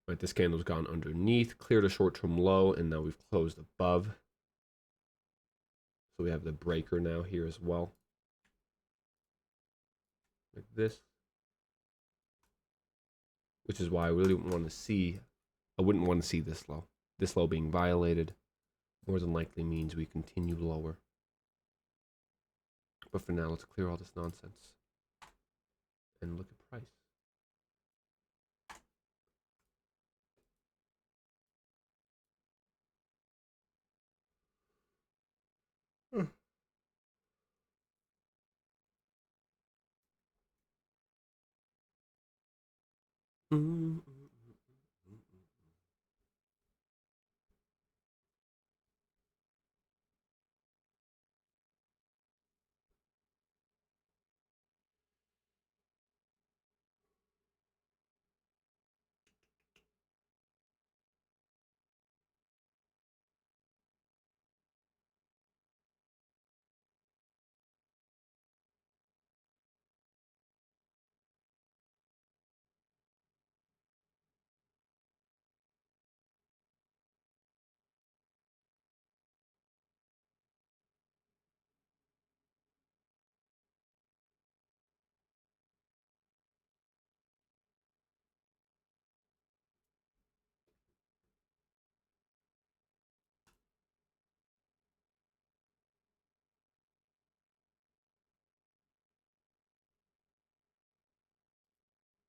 Right, this candle's gone underneath, cleared a short-term low, and now we've closed above. So we have the breaker now here as well. Like this. Which is why I really wouldn't want to see, this low. This low being violated more than likely means we continue lower. But for now, let's clear all this nonsense and look at price.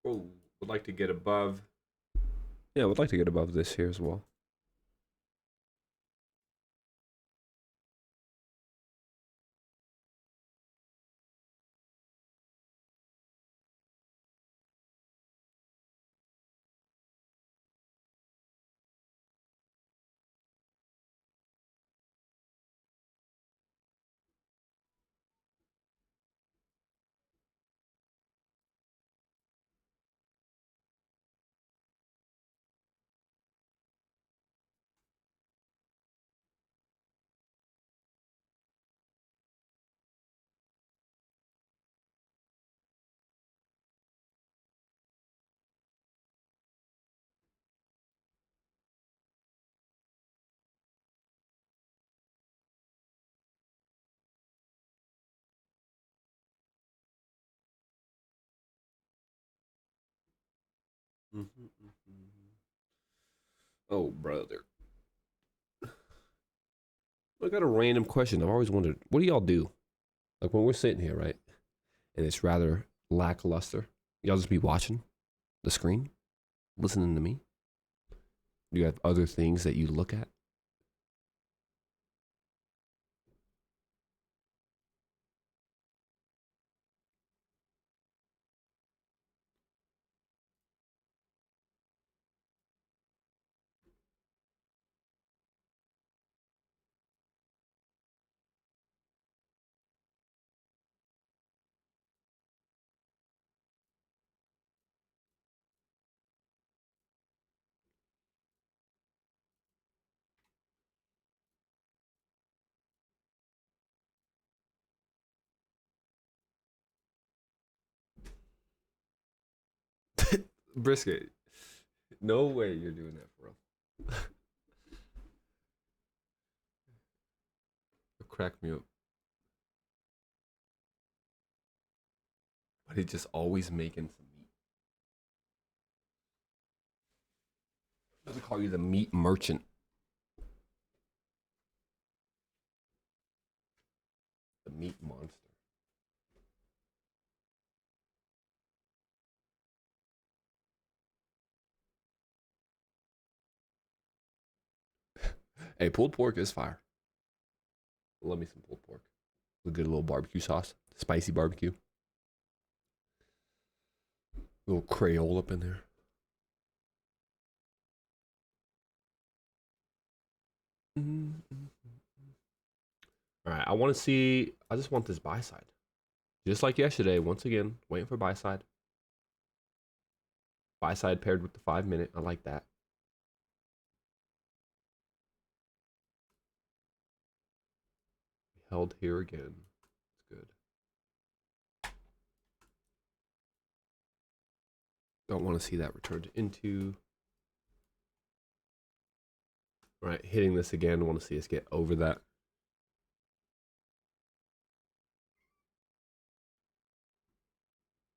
Oh, would like to get above. Yeah, would like to get above this here as well. Oh, brother. I got a random question. I've always wondered, what do y'all do? Like when we're sitting here, right? And it's rather lackluster. Y'all just be watching the screen, listening to me? Do you have other things that you look at? Brisket. No way you're doing that for real. Crack me up. But he's just always making some meat. Doesn't call you the meat merchant. The meat monster. Hey, pulled pork is fire. Love me some pulled pork. A good little barbecue sauce. Spicy barbecue. A little Creole up in there. All right, I want to see. I just want this buy side. Just like yesterday, once again, waiting for buy side. Buy side paired with the 5 minute. I like that. Held here again. It's good. Don't want to see that returned into. All right, hitting this again. Want to see us get over that.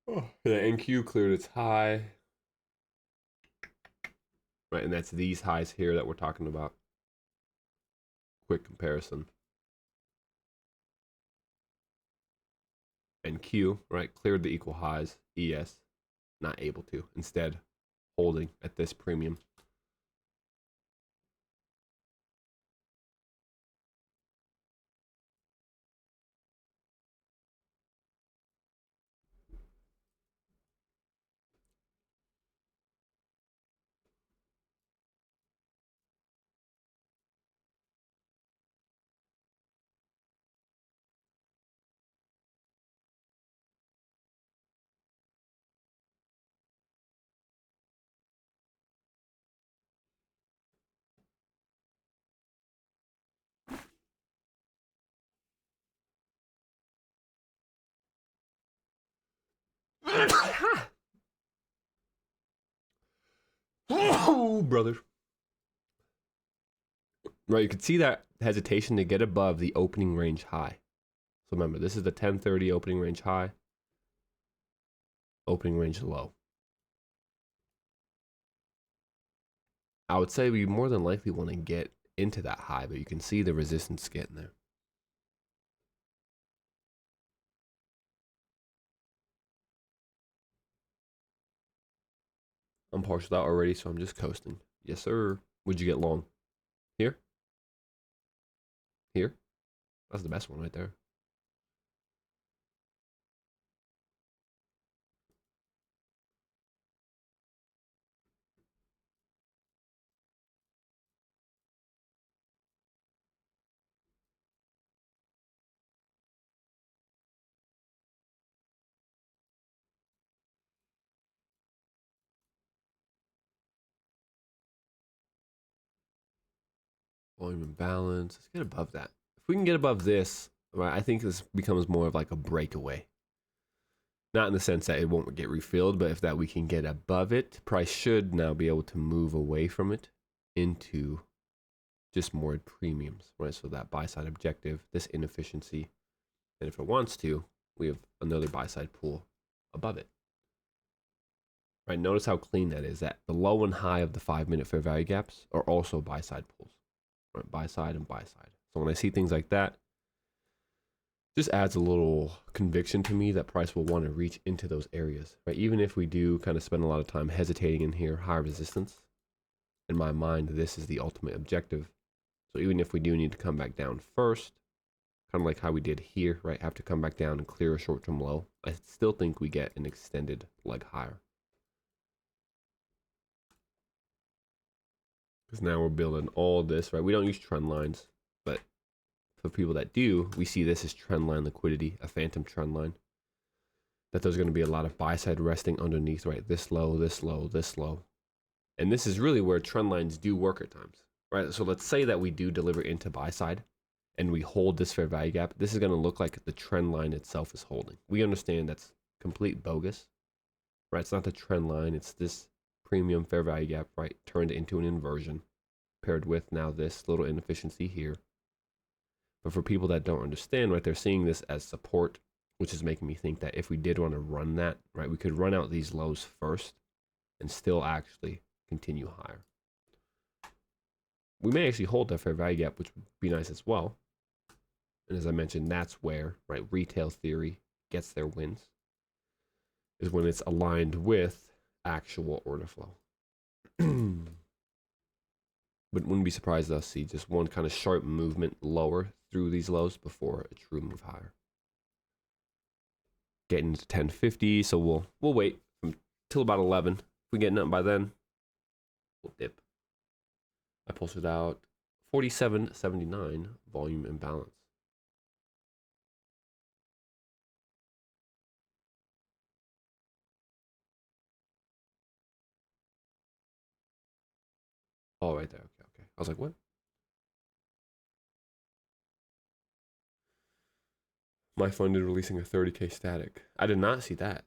Oh, the NQ cleared its high. Right, and that's these highs here that we're talking about. Quick comparison. And Q, right, cleared the equal highs. ES, not able to. Instead, holding at this premium. Oh, brother. Right, you can see that hesitation to get above the opening range high. So remember, this is the 1030 opening range high, opening range low. I would say we more than likely want to get into that high, but you can see the resistance getting there. I'm partial out already, so I'm just coasting. Yes, sir. Would you get long? Here? Here? That's the best one right there. Volume and balance. Let's get above that. If we can get above this, right, I think this becomes more of like a breakaway. Not in the sense that it won't get refilled, but if that we can get above it, price should now be able to move away from it into just more premiums, right? So that buy side objective, this inefficiency, and if it wants to, we have another buy side pool above it. right? Notice how clean that is. That the low and high of the 5 minute fair value gaps are also buy side pulls, right? Buy side and buy side. So when I see things like that, just adds a little conviction to me that price will want to reach into those areas, right? Even if we do kind of spend a lot of time hesitating in here, high resistance, in my mind, this is the ultimate objective. So even if we do need to come back down first, kind of like how we did here, right? Have to come back down and clear a short-term low. I still think we get an extended leg higher. Because now we're building all this, right? We don't use trend lines, but for people that do, we see this as trend line liquidity, a phantom trend line. That there's going to be a lot of buy side resting underneath, right? This low, this low, this low. And this is really where trend lines do work at times, right? So let's say that we do deliver into buy side and we hold this fair value gap. This is going to look like the trend line itself is holding. We understand that's complete bogus, right? It's not the trend line. It's this premium fair value gap, right? Turned into an inversion paired with now this little inefficiency here. But for people that don't understand, right, they're seeing this as support, which is making me think that if we did want to run that, right, we could run out these lows first and still actually continue higher. We may actually hold that fair value gap, which would be nice as well. And as I mentioned, that's where, right, retail theory gets their wins, is when it's aligned with actual order flow. But wouldn't be surprised to see just one kind of sharp movement lower through these lows before a true move higher. Getting to 1050, so we'll wait until about 11. If we get nothing by then, we'll dip. I posted out 47.79 volume imbalance. Oh, right there. Okay. I was like, what? My fund is releasing a 30K static. I did not see that.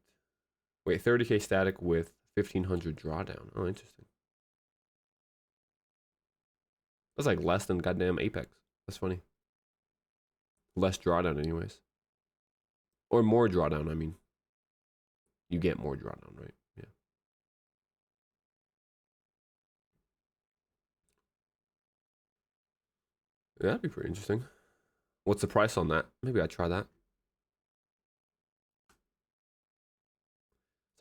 Wait, 30K static with 1500 drawdown. Oh, interesting. That's like less than goddamn Apex. That's funny. Less drawdown, anyways. Or more drawdown, I mean. You get more drawdown, right? Yeah. That'd be pretty interesting. What's the price on that? Maybe I'd try that.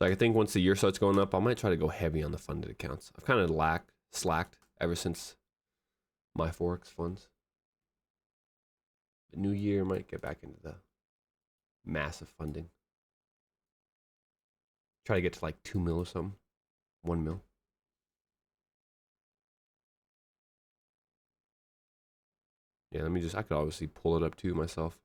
So I think once the year starts going up, I might try to go heavy on the funded accounts. I've kind of slacked ever since my Forex funds. The new year might get back into the massive funding. Try to get to like 2 mil or something. 1 mil. Yeah, I could obviously pull it up too myself.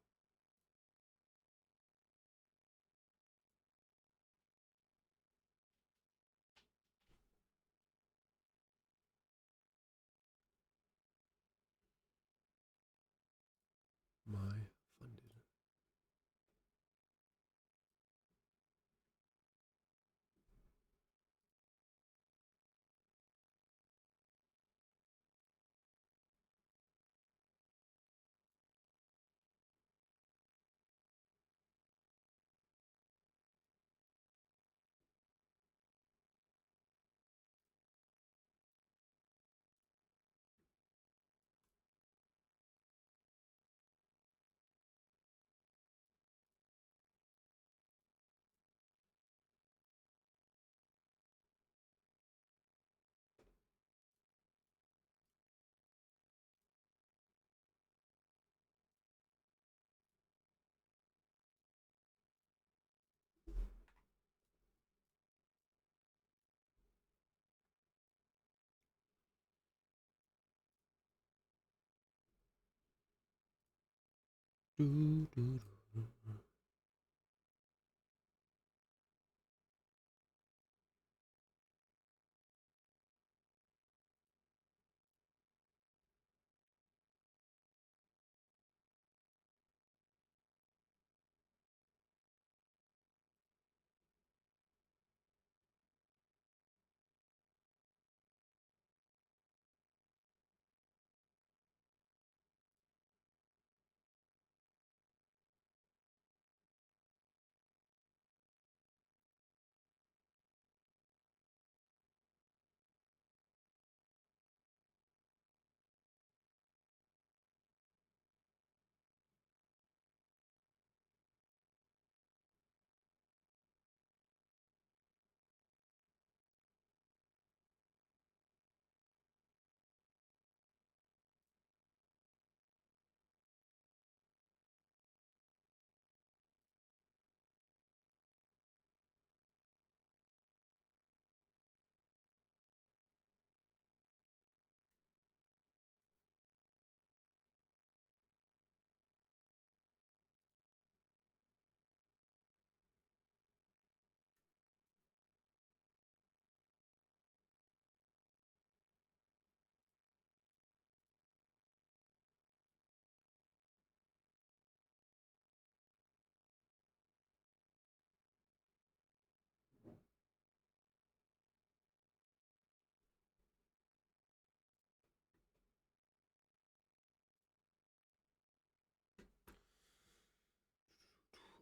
My funded. Doo, doo, doo.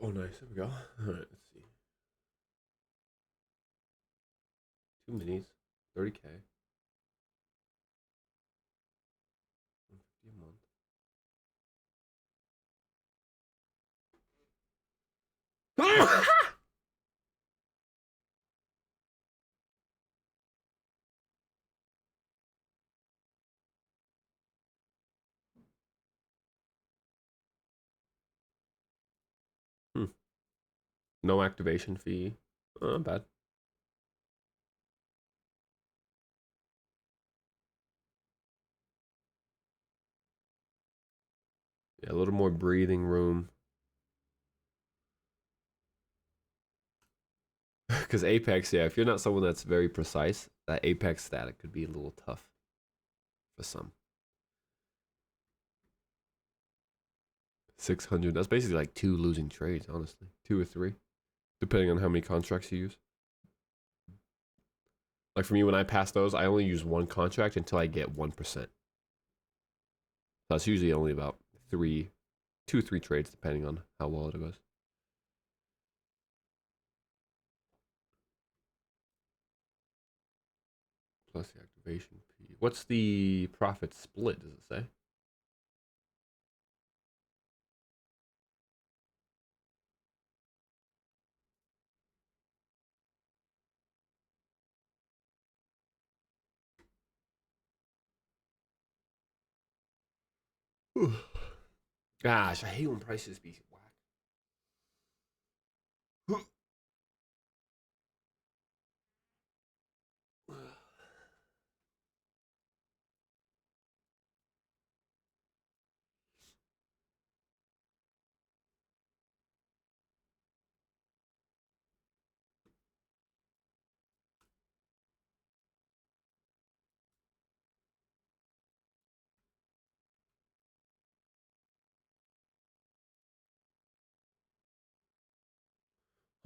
Oh, nice. There we go. All right, let's see. 2 minis, 30K, 150 a month. Hmm. No activation fee. Not bad. Yeah, a little more breathing room. Because Apex, yeah, if you're not someone that's very precise, that Apex static could be a little tough for some. 600. That's basically like 2 losing trades, honestly. 2 or 3, depending on how many contracts you use. Like for me, when I pass those, I only use 1 contract until I get 1%. That's usually only about 2 or 3 trades, depending on how well it goes. Plus the activation fee. What's the profit split, does it say? Gosh, I hate when prices be whack.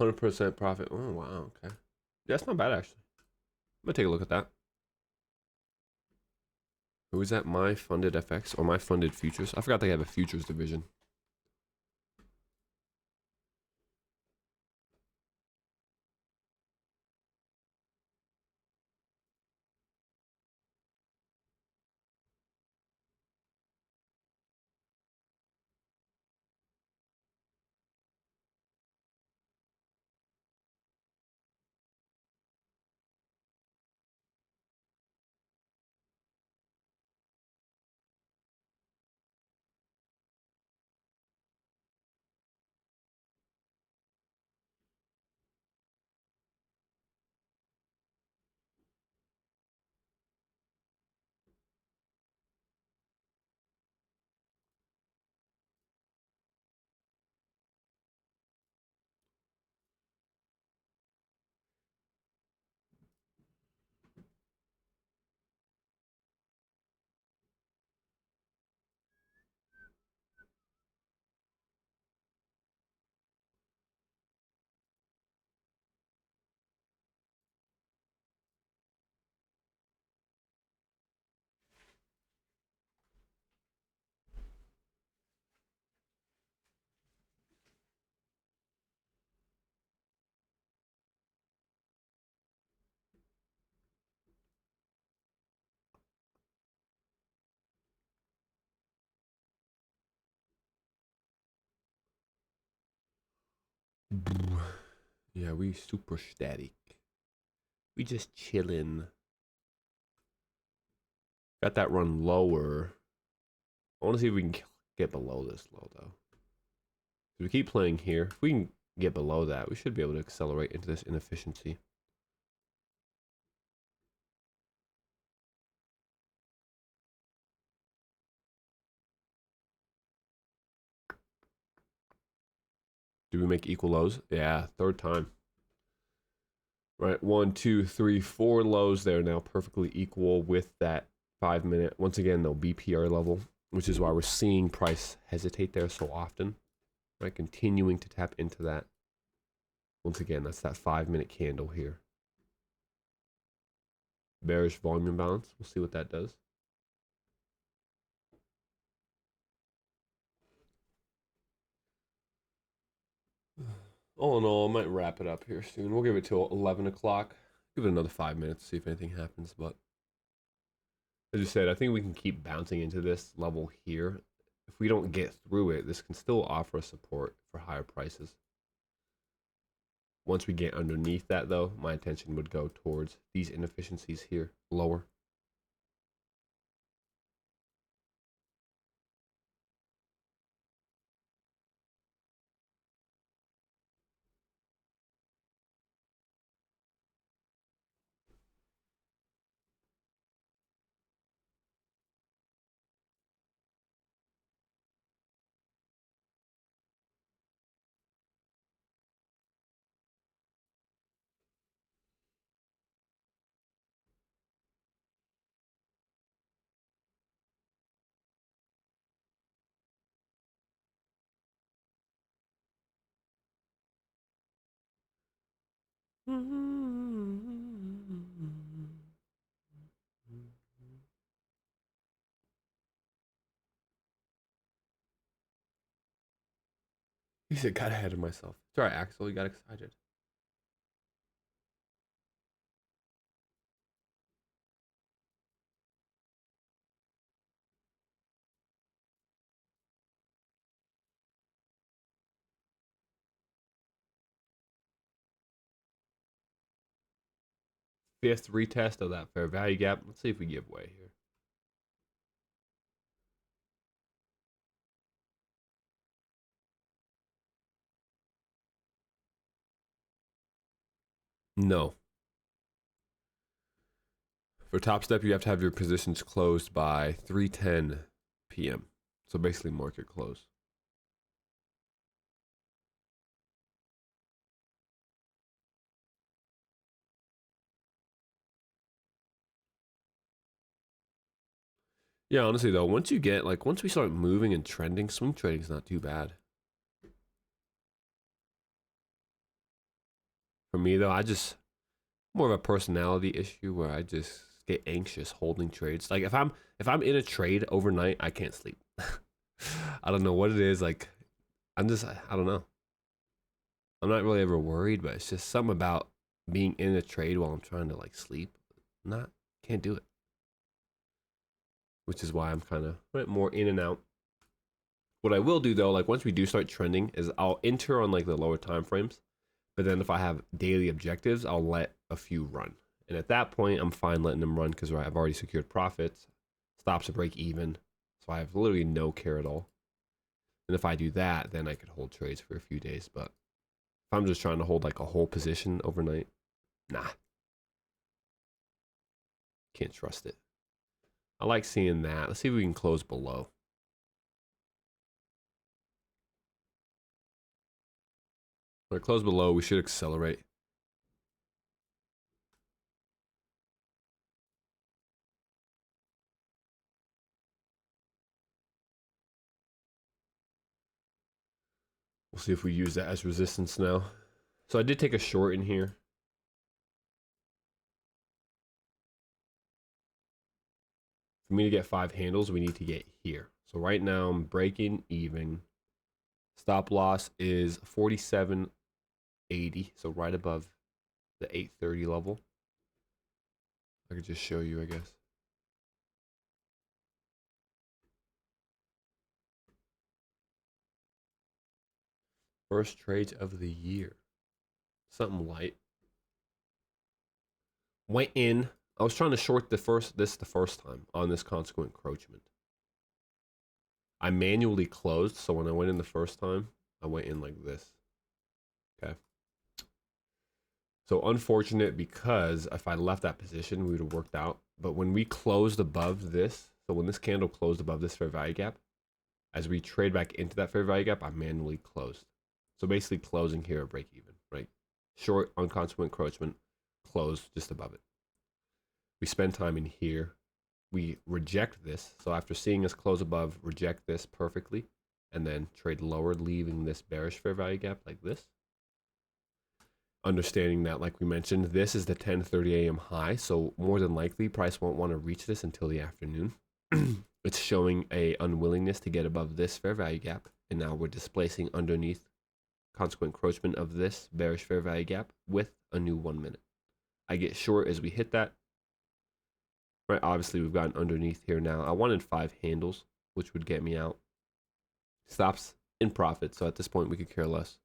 100% profit. Oh, wow. Okay. Yeah, that's not bad, actually. I'm going to take a look at that. Who is that? My Funded FX or My Funded Futures? I forgot they have a futures division. Yeah, we super static. We just chilling. Got that run lower. I want to see if we can get below this low, though. If we keep playing here, if we can get below that, we should be able to accelerate into this inefficiency. Do we make equal lows? Yeah, 3rd time. Right, 1, 2, 3, 4 lows there now, perfectly equal with that 5-minute. Once again, though, BPR level, which is why we're seeing price hesitate there so often. Right, continuing to tap into that. Once again, that's that 5-minute candle here. Bearish volume imbalance. We'll see what that does. All in all, I might wrap it up here soon. We'll give it till 11 o'clock. Give it another 5 minutes, see if anything happens. But as you said, I think we can keep bouncing into this level here. If we don't get through it, this can still offer support for higher prices. Once we get underneath that, though, my attention would go towards these inefficiencies here, lower. He said, got ahead of myself. It's all right, Axel. You got excited. Fifth retest of that fair value gap. Let's see if we give way here. No. For top step, you have to have your positions closed by 3:10 p.m. So basically market close. Yeah, honestly though, once we start moving and trending, swing trading is not too bad. For me though, I just more of a personality issue where I just get anxious holding trades. Like if I'm in a trade overnight, I can't sleep. I don't know what it is. Like I don't know. I'm not really ever worried, but it's just something about being in a trade while I'm trying to like sleep. Not can't do it. Which is why I'm kind of more in and out. What I will do though, like once we do start trending, is I'll enter on like the lower time frames. But then if I have daily objectives, I'll let a few run. And at that point, I'm fine letting them run because I've already secured profits, stops to break even. So I have literally no care at all. And if I do that, then I could hold trades for a few days. But if I'm just trying to hold like a whole position overnight, nah, can't trust it. I like seeing that. Let's see if we can close below. When I close below, we should accelerate. We'll see if we use that as resistance now. So I did take a short in here. For me to get 5 handles, we need to get here. So right now I'm breaking even. Stop loss is 47.80, so right above the 830 level. I could just show you, I guess. First trades of the year. Something light. Went in. I was trying to short the first time on this consequent encroachment. I manually closed, so when I went in the first time, I went in like this. Okay. So unfortunate because if I left that position, we would have worked out. But when we closed above this, so when this candle closed above this fair value gap, as we trade back into that fair value gap, I manually closed. So basically closing here at break even, right? Short on consequent encroachment, close just above it. We spend time in here. We reject this. So after seeing us close above, reject this perfectly, and then trade lower, leaving this bearish fair value gap like this. Understanding that, like we mentioned, this is the 10:30 a.m. high, so more than likely price won't want to reach this until the afternoon. It's showing a unwillingness to get above this fair value gap, and now we're displacing underneath consequent encroachment of this bearish fair value gap with a new 1 minute. I get short as we hit that. Right, obviously we've gotten underneath here now. I wanted 5 handles, which would get me out. Stops in profit, so at this point we could care less.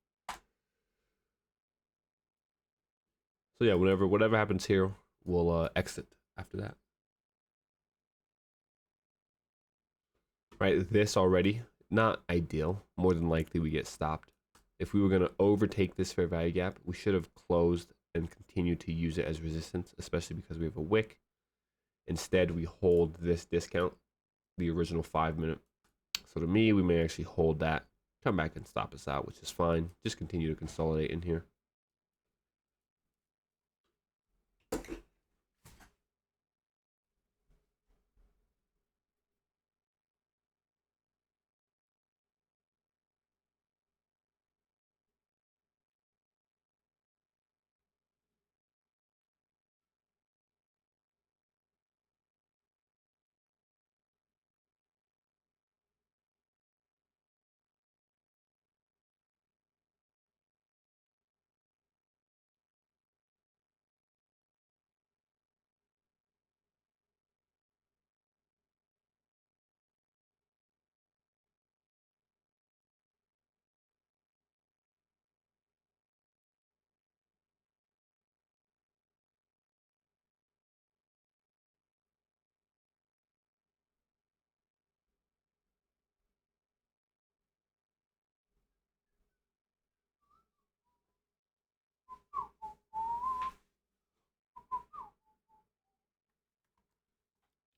So yeah, whatever happens here, we'll exit after that. Right, this already, not ideal. More than likely we get stopped. If we were going to overtake this fair value gap, we should have closed and continued to use it as resistance, especially because we have a wick. Instead, we hold this discount, the original 5 minute. So to me, we may actually hold that, come back and stop us out, which is fine. Just continue to consolidate in here.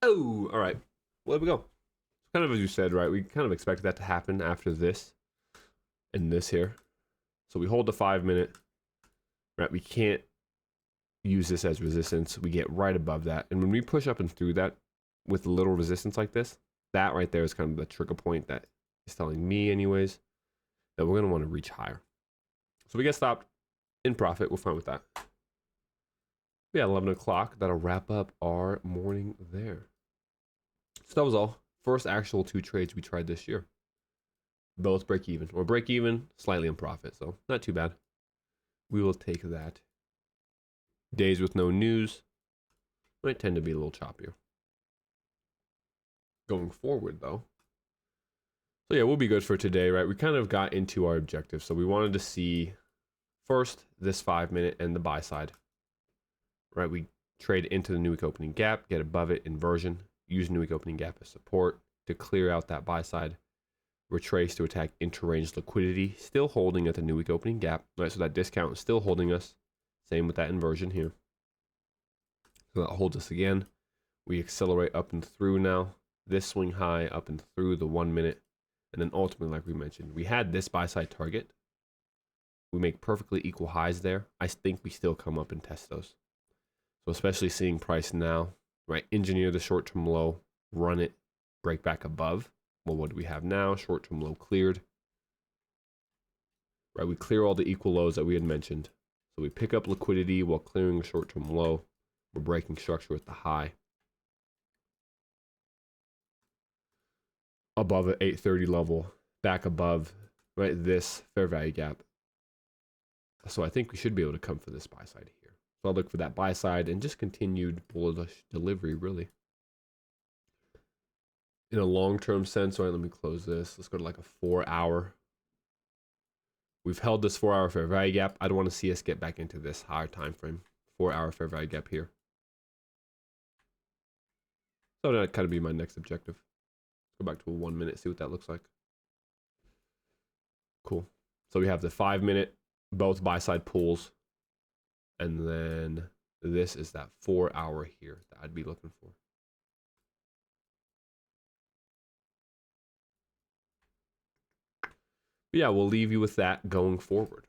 Oh, all right. Well, there we go. Kind of as you said, right? We kind of expected that to happen after this and this here. So we hold the 5 minute, right? We can't use this as resistance. We get right above that. And when we push up and through that with a little resistance like this, that right there is kind of the trigger point that is telling me anyways that we're going to want to reach higher. So we get stopped in profit. We're fine with that. Yeah, 11 o'clock. That'll wrap up our morning there. So that was all. First actual 2 trades we tried this year. Both break even, or break even, slightly in profit. So not too bad. We will take that. Days with no news might tend to be a little choppier. Going forward though. So yeah, we'll be good for today, right? We kind of got into our objective. So we wanted to see first this 5 minute and the buy side. Right, we trade into the new week opening gap, get above it, inversion, use new week opening gap as support to clear out that buy side, retrace to attack interrange liquidity, still holding at the new week opening gap, right? So that discount is still holding us. Same with that inversion here. So that holds us again. We accelerate up and through now. This swing high up and through the 1 minute. And then ultimately, like we mentioned, we had this buy side target. We make perfectly equal highs there. I think we still come up and test those. So especially seeing price now, right? Engineer the short-term low, run it, break back above. Well, what do we have now? Short-term low cleared. Right, we clear all the equal lows that we had mentioned. So we pick up liquidity while clearing a short-term low. We're breaking structure with the high. Above an 830 level, back above, right, this fair value gap. So I think we should be able to come for this buy side here. So I'll look for that buy side and just continued bullish delivery, really. In a long-term sense, all right, let me close this. Let's go to like a 4 hour. We've held this 4 hour fair value gap. I don't want to see us get back into this higher time frame. 4 hour fair value gap here. So that'd kind of be my next objective. Let's go back to a 1 minute, see what that looks like. Cool. So we have the 5 minute, both buy side pulls. And then this is that 4 hour here that I'd be looking for. But yeah, we'll leave you with that going forward.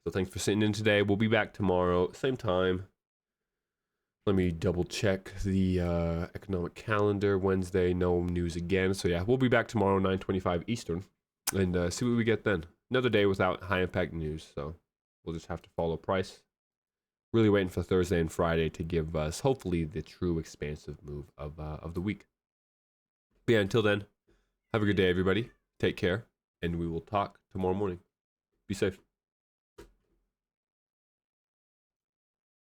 So thanks for sitting in today. We'll be back tomorrow, same time. Let me double check the economic calendar. Wednesday, no news again. So yeah, we'll be back tomorrow, 9:25 Eastern, and see what we get then. Another day without high impact news. So we'll just have to follow price. Really waiting for Thursday and Friday to give us, hopefully, the true expansive move of the week. But yeah, until then, have a good day, everybody. Take care. and we will talk tomorrow morning. Be safe.